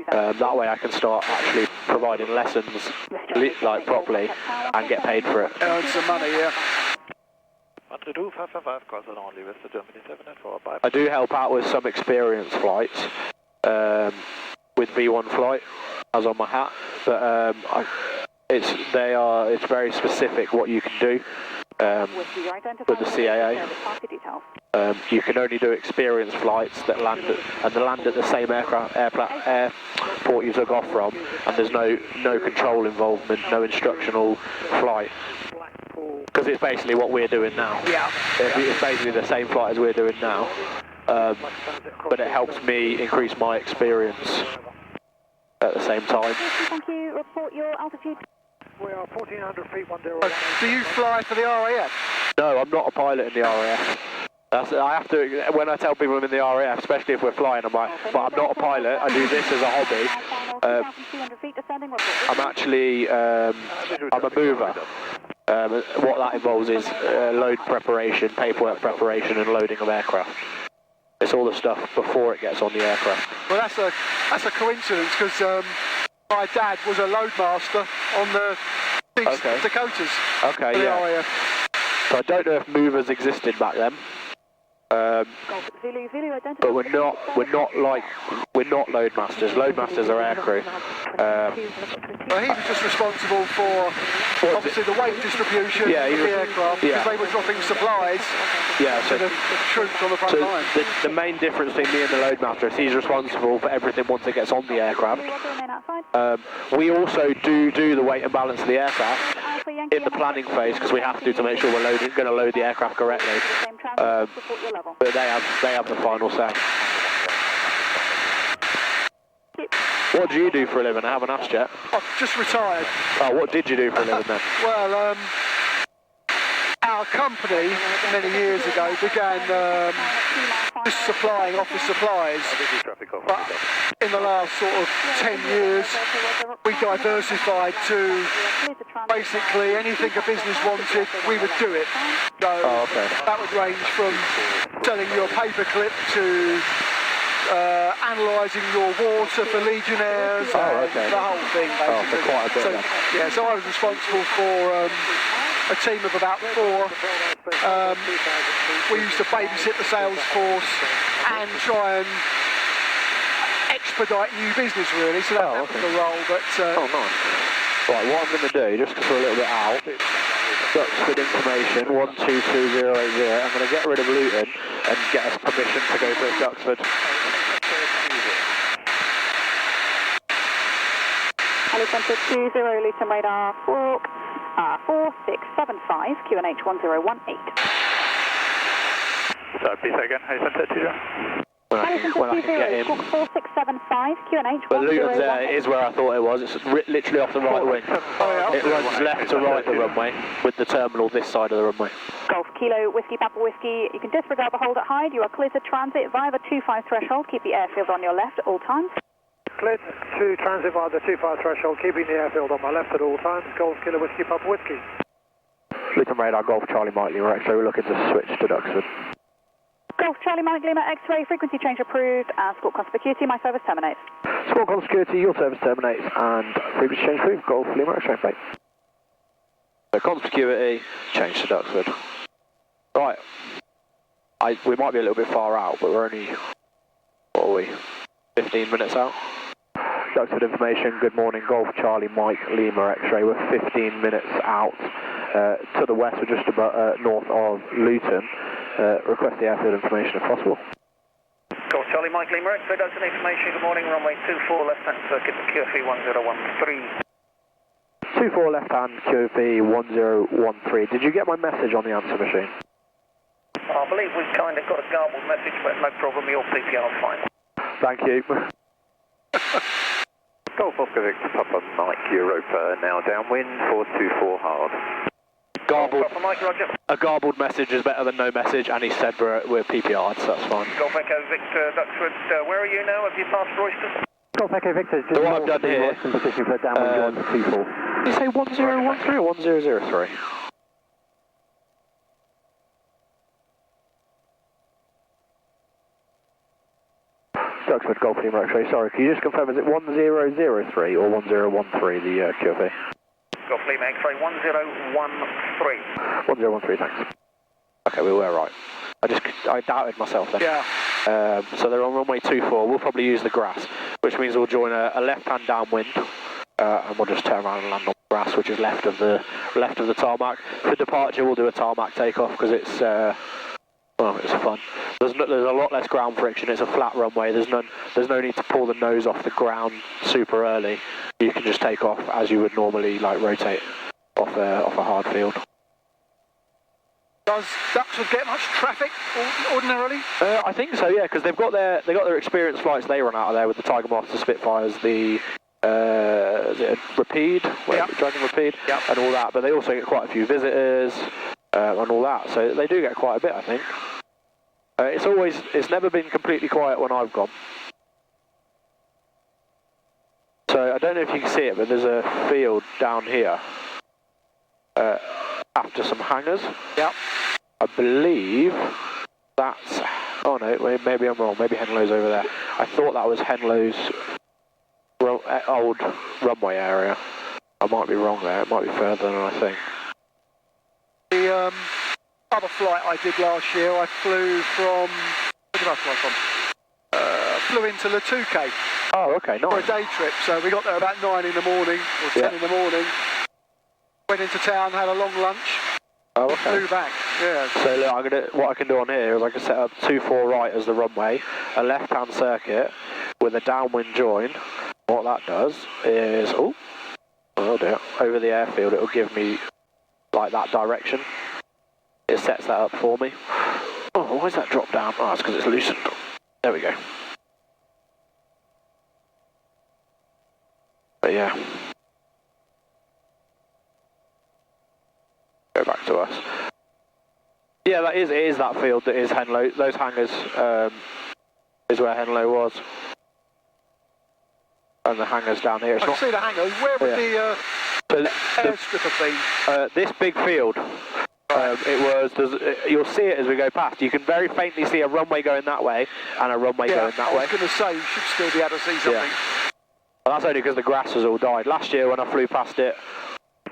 That way I can start actually providing lessons like properly and get paid for it. Earn some money, yeah. I do help out with some experience flights with V1 flight, as on my hat, but it's very specific what you can do with the CAA. You can only do experience flights that land at the same airport you took off from, and there's no control involvement, no instructional flight. Because it's basically what we're doing now. Yeah. It's basically the same flight as we're doing now, but it helps me increase my experience at the same time. Thank you. Report your altitude. We are 1400 feet, 101. Do you fly for the RAF? No, I'm not a pilot in the RAF. I have to, when I tell people I'm in the RAF, especially if we're flying, I'm like, but I'm not a pilot, I do this as a hobby. I'm actually, I'm a mover. What that involves is load preparation, paperwork preparation and loading of aircraft. It's all the stuff before it gets on the aircraft. Well, that's a coincidence, because my dad was a loadmaster on the Dakotas. Okay, for the yeah. RAF. So I don't know if movers existed back then. But we're not loadmasters. Loadmasters are aircrew. Well, he was just responsible for obviously the weight distribution of the aircraft, because they were dropping supplies to the troops on the front line. The main difference between me and the loadmaster is he's responsible for everything once it gets on the aircraft. We also do the weight and balance of the aircraft in the planning phase, because we have to make sure we're going to load the aircraft correctly. But they have the final say. What do you do for a living? I haven't asked yet. I've just retired. Oh, what did you do for a living then? Well, our company many years ago began just supplying office supplies, but in the last sort of 10 years we diversified to basically anything a business wanted, we would do it. So that would range from selling your paperclip to analysing your water for Legionnaires, and the whole thing basically. For quite a bit then. Yeah, so I was responsible for a team of about 4. We used to babysit the sales force and try and expedite new business, really, so that was the role. But nice. Right, what I'm going to do, just because we're a little bit out, Duxford information 122080. I'm going to get rid of Luton and get us permission to go to Duxford. Helicopter 20, Luton radar 4675, QNH 1018. Sorry, please say again, Helicopter 20. When I can get in. 4675, QNH 1018. But Luton's there is where I thought it was. It's literally off the right wing. It runs left to right the runway, with the terminal this side of the runway. Golf Kilo Whiskey Papa Whiskey. You can disregard the hold at Hyde. You are clear to transit via the 25 threshold. Keep the airfield on your left at all times. clear to transit via the 25 threshold, keeping the airfield on my left at all times. Golf Kilo Whiskey Papa Whiskey. Luton radar, Golf Charlie Mike Lima X-ray. We're looking to switch to Duxford. Golf Charlie Mike Lima X-ray, frequency change approved, Squawk Conspicuity, my service terminates. Squawk Conspicuity, your service terminates, and frequency change approved, Golf Lima X-ray, bye. So Conspicuity, change to Duxford. Right, we might be a little bit far out, but we're only, what are we, 15 minutes out? Duxford information, good morning, Golf Charlie Mike Lima X-ray, we're 15 minutes out. To the west, we're just about north of Luton. Request the airfield information if possible. Golf Charlie Mike Lima X-ray, Duxford information, good morning, runway 24, left-hand circuit, QFE 1013. 24 left-hand, QFE 1013. Did you get my message on the answer machine? I believe we've kind of got a garbled message, but no problem, your PPR's fine. Thank you. Golf Oscar Victor Papa Mike Europa, now downwind, 424 hard. Garbled. Papa Mike, roger. A garbled message is better than no message, and he said we're PPR'd, so that's fine. Golf Echo Victor Duxford, where are you now? Have you passed Royston? Golf Echo Victor, just so what I've done here, position for downwind 124. Did you say 1013 or 1003? Duxford Golf Lima X-ray, sorry, can you just confirm, is it 1003 or 1013, the QFE? Golf Lima X-ray 1013. 1013, thanks. Okay, we were right. I doubted myself then. Yeah. So they're on runway 24, we'll probably use the grass, which means we'll join a left-hand downwind, and we'll just turn around and land on the grass, which is left of the tarmac. For departure, we'll do a tarmac takeoff, because it's, well, it's fun. There's a lot less ground friction. It's a flat runway. There's no need to pull the nose off the ground super early. You can just take off as you would normally, like rotate off a hard field. Does Duxford get much traffic ordinarily? I think so, yeah, because they've got their experienced flights they run out of there with the Tiger Moths, the Spitfires, the is it a Rapide? Yep. Dragon Rapide, Yep. and all that. But they also get quite a few visitors and all that. So they do get quite a bit, I think. It's never been completely quiet when I've gone. So I don't know if you can see it, but there's a field down here after some hangars. Yep. I believe that's... Oh no, maybe I'm wrong. Maybe Henlow's over there. I thought that was Henlow's old runway area. I might be wrong there. It might be further than I think. The other flight I did last year, I flew from... Where did I fly from? Flew into Latuke. Oh, okay, nice. For a day trip, so we got there about 9 in the morning, or 10 in the morning. Went into town, had a long lunch. Oh, okay. Flew back, yeah. So look, what I can do on here is I can set up 2-4 right as the runway, a left-hand circuit with a downwind join. What that does is, oh dear, over the airfield it will give me like that direction. It sets that up for me. Oh, why is that drop down? Oh, it's because it's loosened. There we go. But yeah. Go back to us. Yeah, it is that field that is Henlow. Those hangars is where Henlow was. And the hangars down here. I can see the hangars. Where would the airstrip have been? This big field. You'll see it as we go past. You can very faintly see a runway going that way and a runway going that way. I was going to say, you should still be able to see something. Yeah. Well, that's only because the grass has all died. Last year when I flew past it,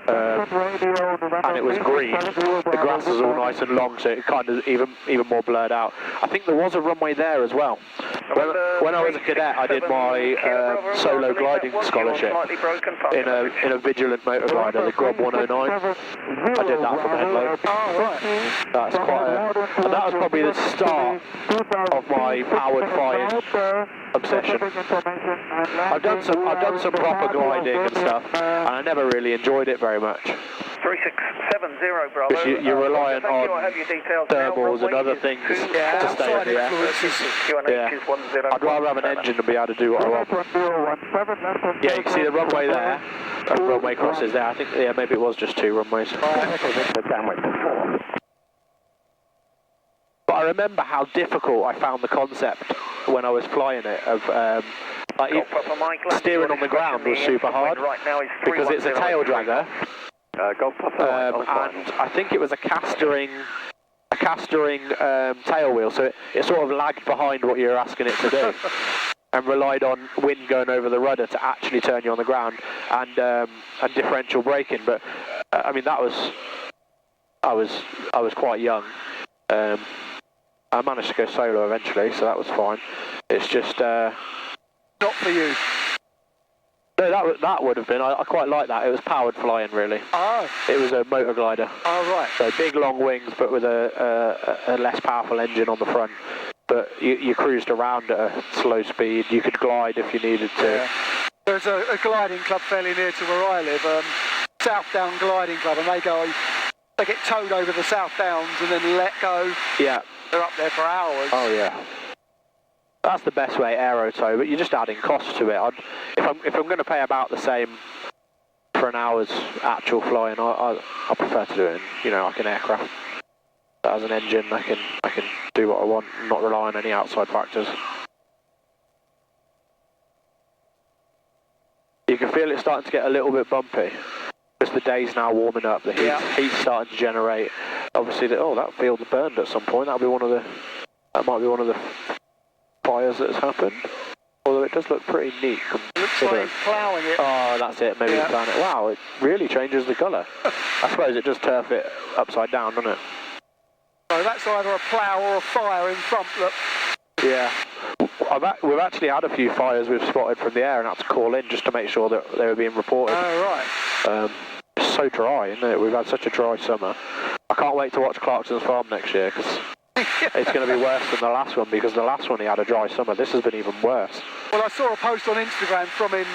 and it was green, the grass was all nice and long, so it kind of even more blurred out. I think there was a runway there as well. When I was a cadet, I did my solo gliding scholarship in a Vigilant motor glider, the Grob 109. I did that from Henlow. Oh, right. That's that was probably the start of my powered flying obsession. I've done some proper gliding and stuff, and I never really enjoyed it very much. 3670 Bravo. Because you're reliant on thermals and other things to stay in the air. Yeah. I'd rather have an engine and be able to do what I want. Yeah, you can see the runway there, and runway crosses there. I think, yeah, maybe it was just 2 runways. But I remember how difficult I found the concept when I was flying it of steering on the ground was super hard because it's a tail dragger. And I think it was a castering tail wheel, so it sort of lagged behind what you were asking it to do, and relied on wind going over the rudder to actually turn you on the ground, and differential braking. But I mean, I was quite young. I managed to go solo eventually, so that was fine. It's just not for you. No, that would have been. I quite like that. It was powered flying, really. Oh. It was a motor glider. Oh, right. So big long wings, but with a less powerful engine on the front. But you cruised around at a slow speed. You could glide if you needed to. Yeah. There's a gliding club fairly near to where I live, South Down Gliding Club, and they get towed over the South Downs and then let go. Yeah. They're up there for hours. Oh yeah. That's the best way, aero tow, but you're just adding cost to it. If I'm going to pay about the same for an hour's actual flying, I prefer to do it in, like an aircraft. That has an engine, I can do what I want, and not rely on any outside factors. You can feel it starting to get a little bit bumpy. Just the day's now warming up, the heat's starting to generate. Obviously, that field's burned at some point. That might be one of the fires that has happened. Although it does look pretty neat. Looks like ploughing it. Oh, that's it. Maybe it's ploughing it. Wow, it really changes the colour. I suppose it does turf it upside down, doesn't it? So that's either a plough or a fire in front. Look. Yeah. We've actually had a few fires we've spotted from the air and had to call in just to make sure that they were being reported. Oh, right. It's so dry, isn't it? We've had such a dry summer. I can't wait to watch Clarkson's Farm next year because it's going to be worse than the last one, because the last one he had a dry summer. This has been even worse. Well, I saw a post on Instagram from him,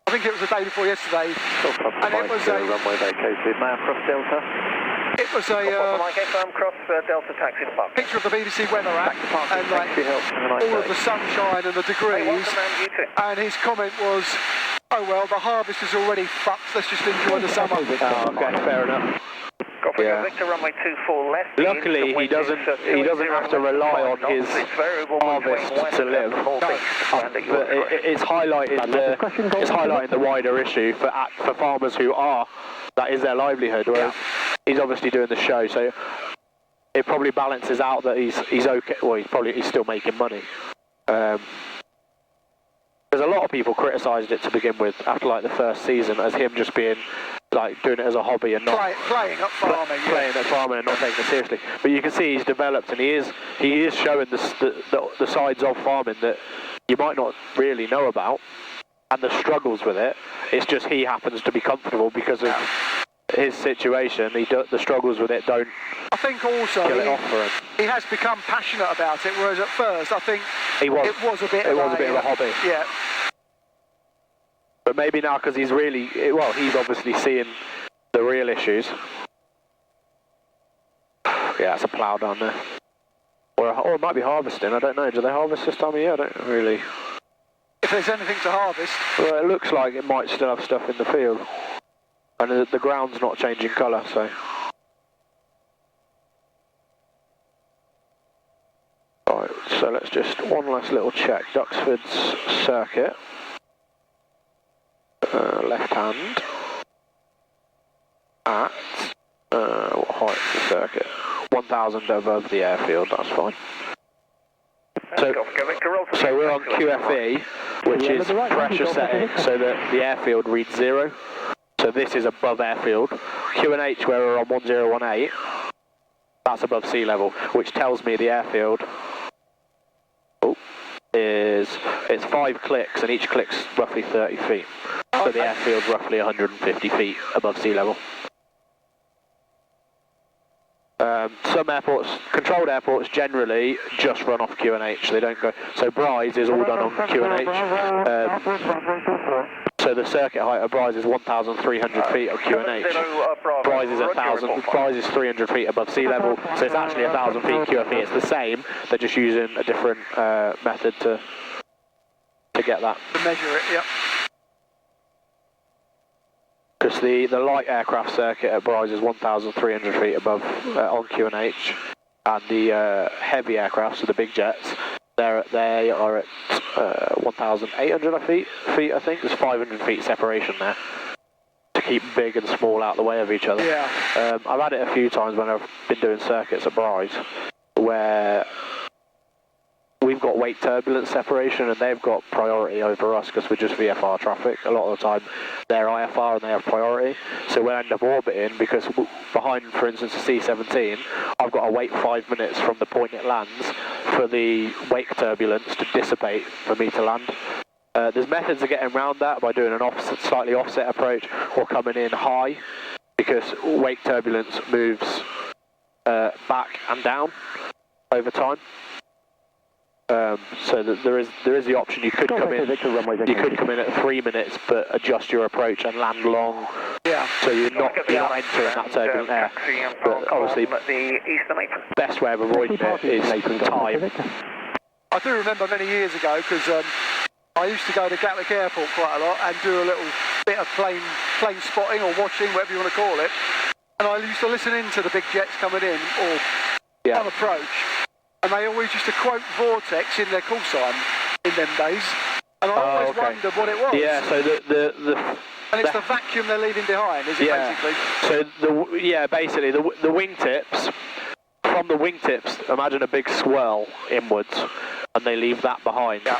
I think it was the day before yesterday, and it was a... runway vacated, now cross Delta. It was a cross Delta taxi park. picture of the BBC weather app, and all of the sunshine and the degrees, and his comment was, Oh well, the harvest is already fucked. Let's just enjoy the summer. Oh, okay, fair enough. Copy, Yeah. Victor, runway 24 left. Luckily, he doesn't have to rely on his harvest to live. But it's highlighting the wider issue for farmers who that is their livelihood. Whereas he's obviously doing the show, so it probably balances out that he's okay. Well, he's still making money. Because a lot of people criticised it to begin with after like the first season as him just being like doing it as a hobby and not playing at farming, and not taking it seriously. But you can see he's developed and he is showing the sides of farming that you might not really know about and the struggles with it. It's just he happens to be comfortable because of his situation. The struggles with it don't. I think also kill it off for him. He has become passionate about it, whereas at first I think it was a bit of a hobby. Yeah. But maybe now, because he's he's obviously seeing the real issues. Yeah, it's a plough down there. Or it might be harvesting, I don't know. Do they harvest this time of year? I don't really. If there's anything to harvest. Well, it looks like it might still have stuff in the field. And the ground's not changing colour, so. Right, so let's just one last little check. Duxford's circuit. Left hand. At, what height's the circuit? 1,000 above the airfield, that's fine. So we're on QFE, which is pressure setting, so that the airfield reads 0. So this is above airfield. QNH, where we're on 1018, that's above sea level, which tells me the airfield it's 5 clicks, and each click's roughly 30 feet. So the airfield's roughly 150 feet above sea level. Some airports, controlled airports, generally just run off QNH. They don't go. So Bryce is all done on QNH. So the circuit height of Bryce is 1,300 feet of QNH. Bryce is 1,000. Bryce is 300 feet above sea level. So it's actually 1,000 feet QFE. It's the same. They're just using a different method to get that. To measure it, yep. Because the light aircraft circuit at Bryce is 1,300 feet above on QNH, and the heavy aircraft, so the big jets, they are at 1,800 feet. I think there's 500 feet separation there to keep big and small out the way of each other. Yeah. I've had it a few times when I've been doing circuits at Bryce where we've got wake turbulence separation and they've got priority over us because we're just VFR traffic. A lot of the time they're IFR and they have priority, so we'll end up orbiting because behind, for instance, a C-17, I've got to wait 5 minutes from the point it lands for the wake turbulence to dissipate for me to land. There's methods of getting around that by doing an slightly offset approach or coming in high, because wake turbulence moves back and down over time. So that there is the option you could come in. You could come in at 3 minutes, but adjust your approach and land long. Yeah. So you're not entering that turbulent air. But obviously, best way of avoiding it is time. I do remember many years ago because I used to go to Gatwick Airport quite a lot and do a little bit of plane spotting or watching, whatever you want to call it. And I used to listen in to the big jets coming in or on approach. And they always used to quote Vortex in their call sign in them days. And I always wondered what it was. Yeah, so and it's the vacuum they're leaving behind, is it basically? So basically the wingtips, from the wingtips, imagine a big swirl inwards, and they leave that behind. Yeah.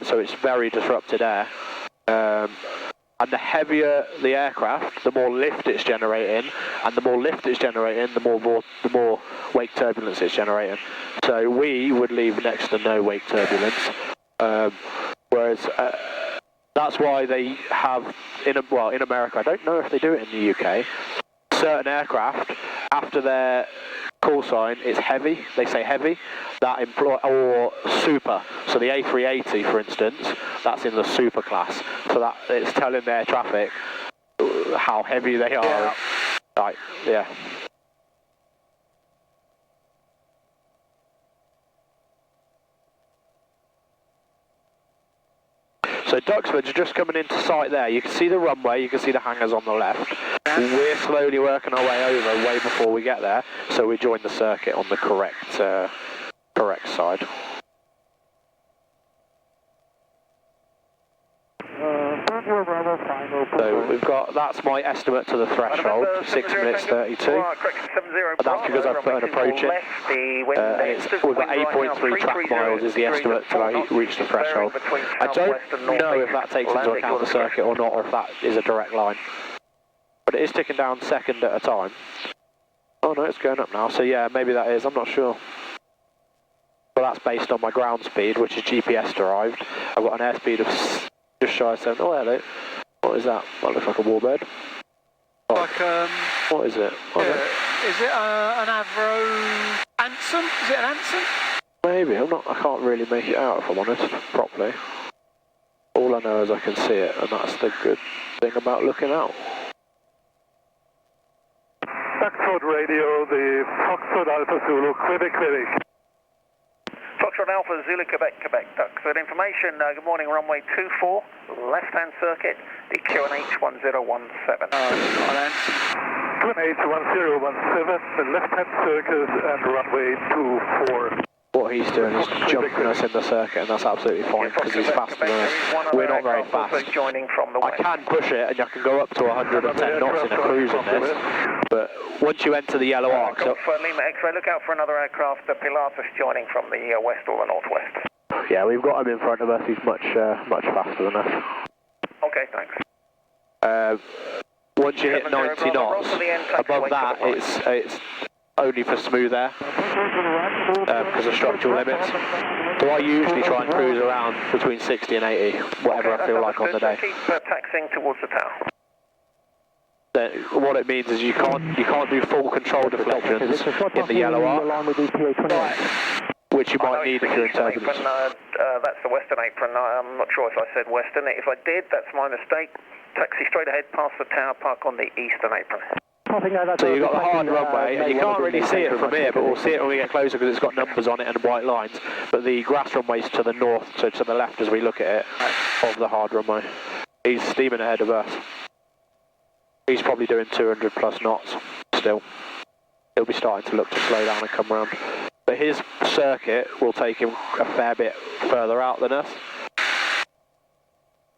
So it's very disrupted air. And the heavier the aircraft, the more lift it's generating, and the more lift it's generating, the more wake turbulence it's generating. So we would leave next to no wake turbulence, whereas that's why they have in America. I don't know if they do it in the UK. Certain aircraft, after their call sign, it's heavy. They say heavy. Or super. So the A380, for instance, that's in the super class. So that it's telling their traffic how heavy they are. Yeah. So Duxford's just coming into sight there. You can see the runway, you can see the hangars on the left. We're slowly working our way over way before we get there, so we join the circuit on the correct side. So we've got, that's my estimate to the threshold, 6 minutes 32. But that's because I've put an approach in. We've got 8.3 track miles is the estimate till I reach the threshold. I don't know if that takes into account the circuit or not, or if that is a direct line. But it is ticking down second at a time. Oh no, it's going up now, so yeah, maybe that is, I'm not sure. But that's based on my ground speed, which is GPS derived. I've got an airspeed of just shy of 7. Oh, hello. What is that? That looks like a warbird. Oh. Like, what is it? What is it an Avro Anson? Is it an Anson? Maybe, I can't really make it out if I'm honest, properly. All I know is I can see it, and that's the good thing about looking out. Duxford radio, the Foxtrot Alpha Zulu, Quebec. Foxtrot Alpha Zulu, Quebec, Duxford information. Good morning, runway 24, left-hand circuit, the QNH 1017. QNH 1017, the left-hand circuit and runway 24. What he's doing is jumping us in the circuit, and that's absolutely fine because he's faster than us. We're not very fast. I can push it, and I can go up to 110 knots in a cruise on this, but once you enter the yellow arc... So Lima X-ray, look out for another aircraft, the Pilatus joining from the west or the northwest. Yeah, we've got him in front of us, he's much faster than us. Okay, thanks. Once you hit 90 knots, above that it's only for smooth air because of structural limits. So I usually try and cruise around between 60 and 80, whatever I feel like on the day. Keep taxiing towards the tower. Then what it means is you can't do full control deflections in the yellow arc, which you might need if you're in turbulence. That's the western apron. I'm not sure if I said western. If I did, that's my mistake. Taxi straight ahead past the tower, park on the eastern apron. So you've got the hard runway, and you can't really see it from here, but we'll see it when we get closer because it's got numbers on it and white lines. But the grass runway's to the north, so to the left as we look at it, of the hard runway. He's steaming ahead of us. He's probably doing 200 plus knots still. He'll be starting to look to slow down and come round. But his circuit will take him a fair bit further out than us.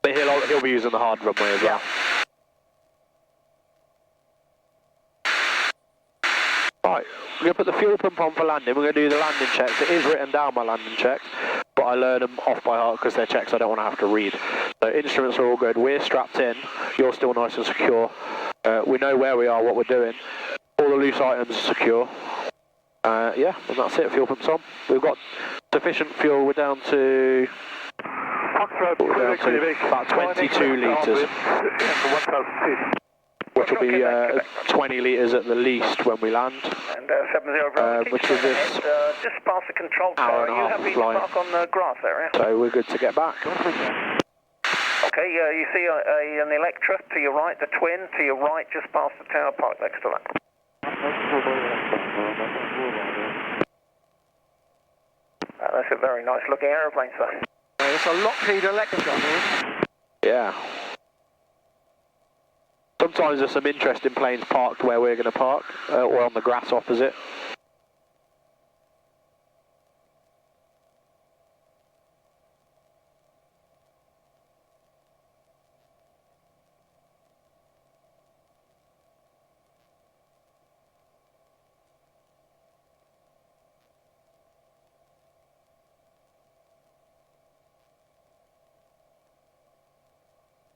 But he'll be using the hard runway as well. Right, we're going to put the fuel pump on for landing. We're going to do the landing checks. It is written down, my landing checks, but I learn them off by heart because they're checks I don't want to have to read. So instruments are all good. We're strapped in. You're still nice and secure. We know where we are, what we're doing. All the loose items are secure. Yeah, and that's it. Fuel pump's on. We've got sufficient fuel. We're down to about 22 litres. Which will be 20 litres at the least when we land. And which is this just past the control hour tower. and a half of flying. Park on the grass area. So we're good to get back. Okay, you see an Electra to your right, the twin to your right, just past the tower, park next to that. That's a very nice looking aeroplane, sir. It's a Lockheed Electra. Yeah. Sometimes there's some interesting planes parked where we're going to park, or on the grass opposite.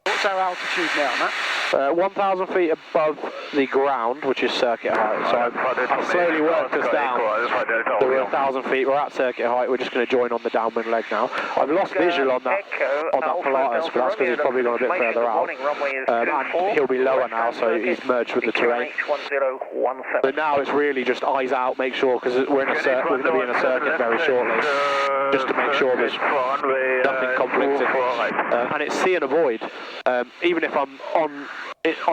What's our altitude now, Matt? 1,000 feet above the ground, which is circuit height. So I've slowly worked us down. So we're 1,000 feet. We're at circuit height. We're just going to join on the downwind leg now. I've lost visual on that Pilatus, but that's because he's probably gone a bit further out. And he'll be lower now, so he's merged with the terrain. So now it's really just eyes out, make sure, because we're going to be in a circuit very shortly, just to make sure there's nothing conflicting. And it's see and avoid. Even if I'm on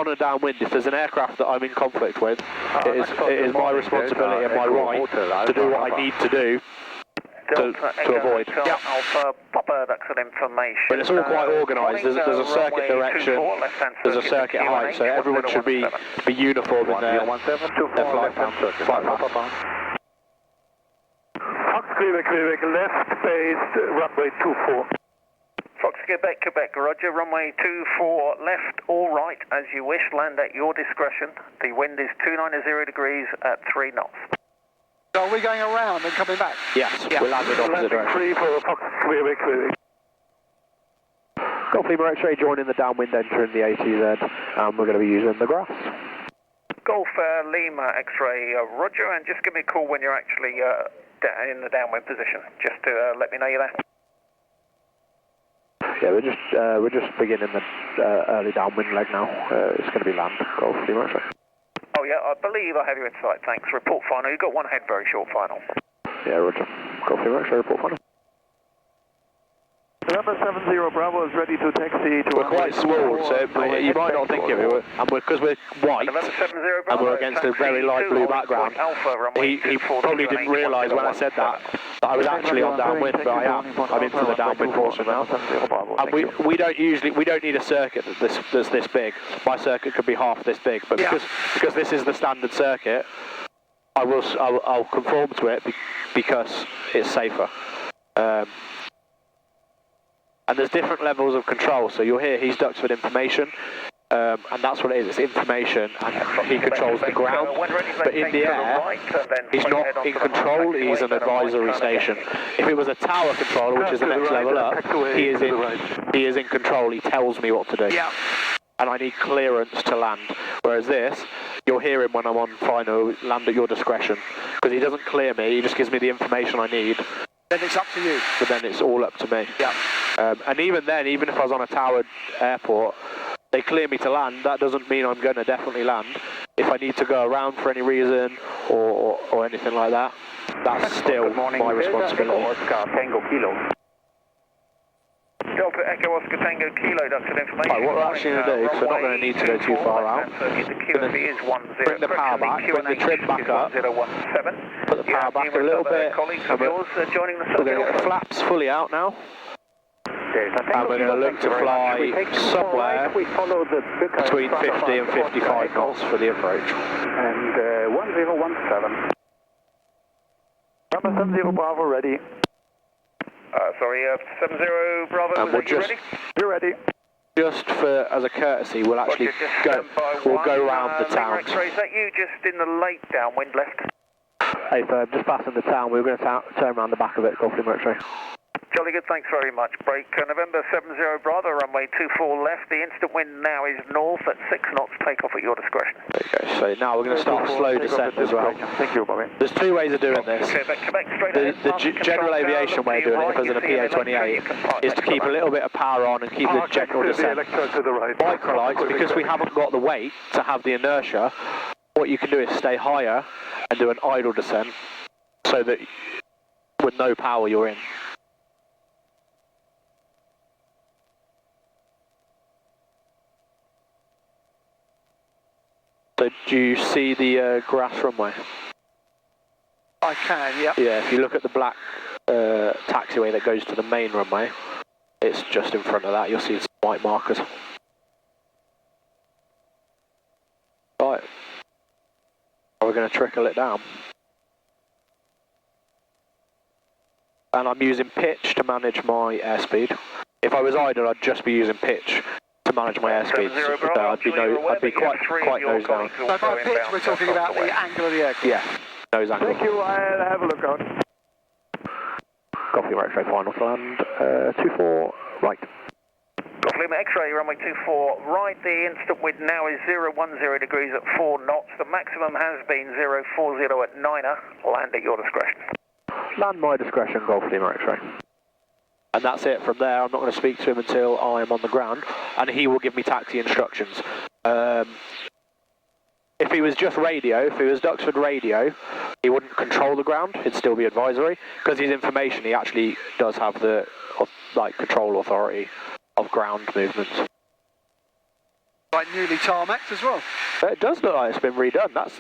a downwind, if there's an aircraft that I'm in conflict with, it is my responsibility and my right to do what I need to do to avoid. Yep. Alpha Papa, Duxford information. But it's all quite organised. There's a circuit direction, there's a circuit height, so everyone should be uniform in their flight plan. Fox Quebec, left base, runway 24. Fox Quebec, roger, runway 24, left or right, as you wish, land at your discretion. The wind is 290 degrees at 3 knots. So are we going around and coming back? Yes, we'll land in opposite direction. 3 for Fox Quebec. Golf Lima X-ray joining the downwind entering the ATZ, and we're going to be using the grass. Golf Lima X-ray, roger, and just give me a call when you're actually in the downwind position, just to let me know you're there. Yeah, we're just beginning the early downwind leg now. It's going to be land, Golf Lima X-ray. Oh yeah, I believe I have you in sight, thanks. Report final, you've got one head, very short final. Yeah, roger. Golf Lima X-ray, report final. November 70 Bravo is ready to taxi to... We're quite small, so you might not think of it, and because we're white, and we're against a very light blue background, he probably didn't realise when I said that I was actually on downwind, but I am. I'm into the downwind portion now. And we don't need a circuit that's this big. My circuit could be half this big, but because this is the standard circuit, I'll conform to it because it's safer. And there's different levels of control, so you'll hear he's Duxford information, and that's what it is, it's information, and he controls the ground, but in the air, he's not in control, he's an advisory station. If it was a tower controller, which is the next level up, he is in control, he tells me what to do, and I need clearance to land, whereas this, you'll hear him when I'm on final, land at your discretion, because he doesn't clear me, he just gives me the information I need. Then it's up to you. But then it's all up to me. Yeah. And even then, even if I was on a towered airport, they clear me to land, that doesn't mean I'm going to definitely land. If I need to go around for any reason or anything like that, that's still my responsibility. Oscar Tango Kilo. Delta Echo Oscar Tango Kilo, Duxford information. Right, what we're actually going to do, because we're not going to need to go too far out, bring the power back, bring the trim back up, put the power back a little bit, and we're going to get the flaps fully out now, and we're going to look to fly somewhere between 50 and 55 knots for the approach. And 1017. Number 70 Bravo ready. Sorry, 70 Bravo, and you ready? You're ready. Just as a courtesy, we'll actually go around the town. X-ray, is that you just in the late downwind left? Hey, so just passing the town, we were going to turn around the back of it, Golf Lima X-ray. Jolly good, thanks very much. Break November 70 Bravo, runway 24 left. The instant wind now is north at 6 knots. Take off at your discretion. Okay, so now we're going to start slow descent as well. Thank you, Bobby. There's two ways of doing this. The general aviation way of doing it, if there's an PA-28, is to keep a little bit of power on and keep the general descent. Microlights, because we haven't got the weight to have the inertia, what you can do is stay higher and do an idle descent, so that with no power you're in. So do you see the grass runway? I can, yeah. Yeah, if you look at the black taxiway that goes to the main runway, it's just in front of that. You'll see some white markers. Right. We're going to trickle it down. And I'm using pitch to manage my airspeed. If I was idle, I'd just be using pitch to manage my airspeed. I'd be quite nose down. So by pitch, we're talking about the angle of the aircraft. Yeah, nose angle. Thank you, I'll have a look out. Golf Lima X-ray final to land, 24 right. Golf Lima X-ray, runway 24 right. The instant wind now is 010 degrees at 4 knots. The maximum has been 040 at 9er. Land at your discretion. Land my discretion, Golf Lima X-ray. And that's it. From there, I'm not going to speak to him until I am on the ground, and he will give me taxi instructions. If he was just radio, if he was Duxford radio, he wouldn't control the ground, it'd still be advisory. Because his information, he actually does have the control authority of ground movements. Like newly tarmacked as well. It does look like it's been redone.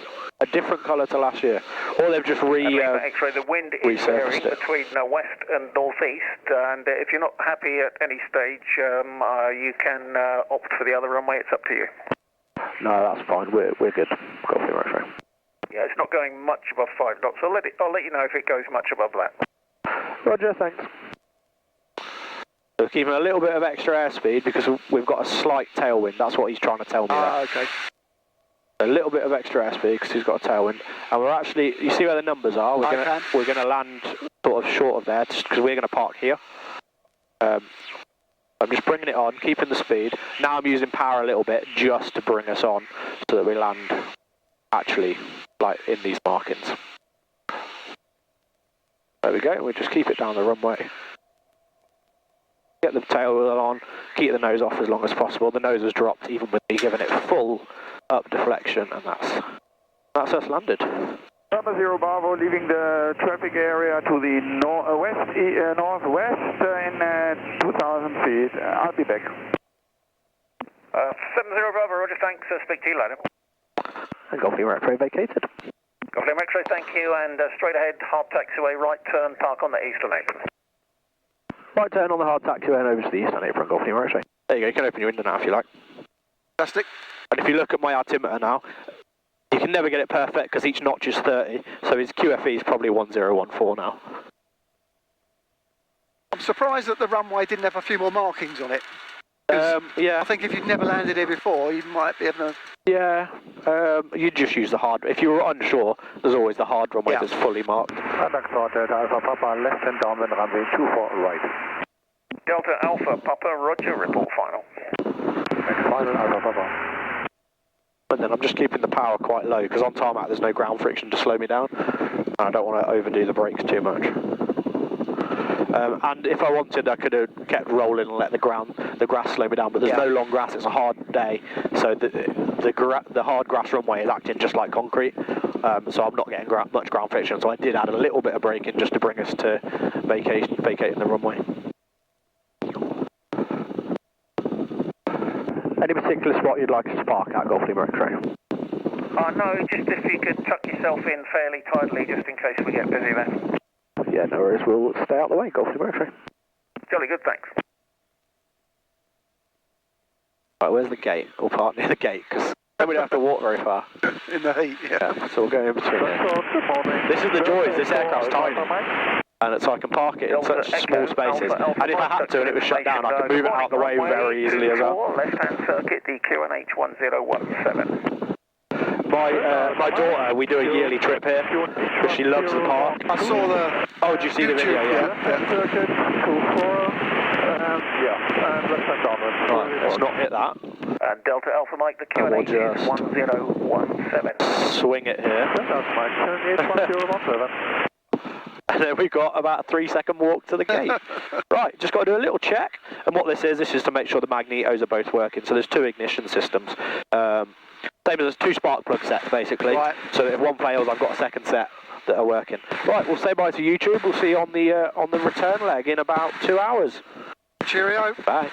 a different colour to last year, or they've just X-ray, the wind is varying resurfaced it. between west and northeast, and if you're not happy at any stage, you can opt for the other runway. It's up to you. No, that's fine. We're good. Golf Lima X-ray. Yeah, it's not going much above 5 knots. I'll let you know if it goes much above that. Roger, thanks. So keeping a little bit of extra airspeed because we've got a slight tailwind. That's what he's trying to tell me. Okay. A little bit of extra airspeed because he's got a tailwind, and we're actually, you see where the numbers are? We're gonna land sort of short of there just because we're gonna park here. I'm just bringing it on, keeping the speed. Now I'm using power a little bit just to bring us on so that we land actually like in these markings. There we go. We just keep it down the runway. Get the tail wheel on, keep the nose off as long as possible. The nose was dropped even with me giving it full up deflection, and that's us landed. Number 0 Bravo, leaving the traffic area to the northwest in 2,000 feet. I'll be back. 70 Bravo, Roger, thanks. Speak to you later. And Golf Lima X-ray vacated. Golf Lima X-ray, thank you, and straight ahead, hard taxiway, right turn, park on the eastern apron. Right turn on the hard taxiway and over to the eastern apron, Golf Lima X-ray. There you go, you can open your window now if you like. Fantastic. And if you look at my altimeter now, you can never get it perfect because each notch is 30, so his QFE is probably 1014 now. I'm surprised that the runway didn't have a few more markings on it. Yeah. I think if you've never landed here before, you might be able to... Yeah, you'd just use the hard, if you were unsure, there's always the hard runway that's fully marked. Duxford, Delta Alpha Papa, left and downwind runway 24 right. Delta Alpha Papa, Roger, report final. Final Alpha Papa. And then I'm just keeping the power quite low because on tarmac there's no ground friction to slow me down. And I don't want to overdo the brakes too much. And if I wanted, I could have kept rolling and let the grass slow me down, but there's no long grass, it's a hard day, so the hard grass runway is acting just like concrete, so I'm not getting much ground friction, so I did add a little bit of braking just to bring us to vacating the runway. Any particular spot you'd like us to park at, Golf Lima X-ray? No, just if you could tuck yourself in fairly tidily just in case we get busy then. Yeah, no worries, we'll stay out of the way, Golf Lima X-ray. Jolly good, thanks. Right, where's the gate? We'll park near the gate, because then we don't have to walk very far. In the heat, Yeah, so we'll go in between here. This is the joys, this aircraft's tiny. And so I can park it in such small spaces. And if I had to and it was shut down, I could move it out of the way very easily as well. Left-hand circuit, the QNH 1017. My daughter, we do a yearly trip here, because she loves the park. I saw the... Oh, did you see the video? Yeah. Circuit, 24, and left and downwind. Right, let's not hit that. And Delta Alpha Mike, the QNH is 1017. Swing it here. That's Mike, 1017. And then we've got about a 3-second walk to the gate. Right, just got to do a little check. And what this is to make sure the magnetos are both working. So there's 2 ignition systems. Same as there's 2 spark plug sets, basically. Right. So that if one fails, I've got a second set that are working. Right, we'll say bye to YouTube. We'll see you on the return leg in about 2 hours. Cheerio. Bye.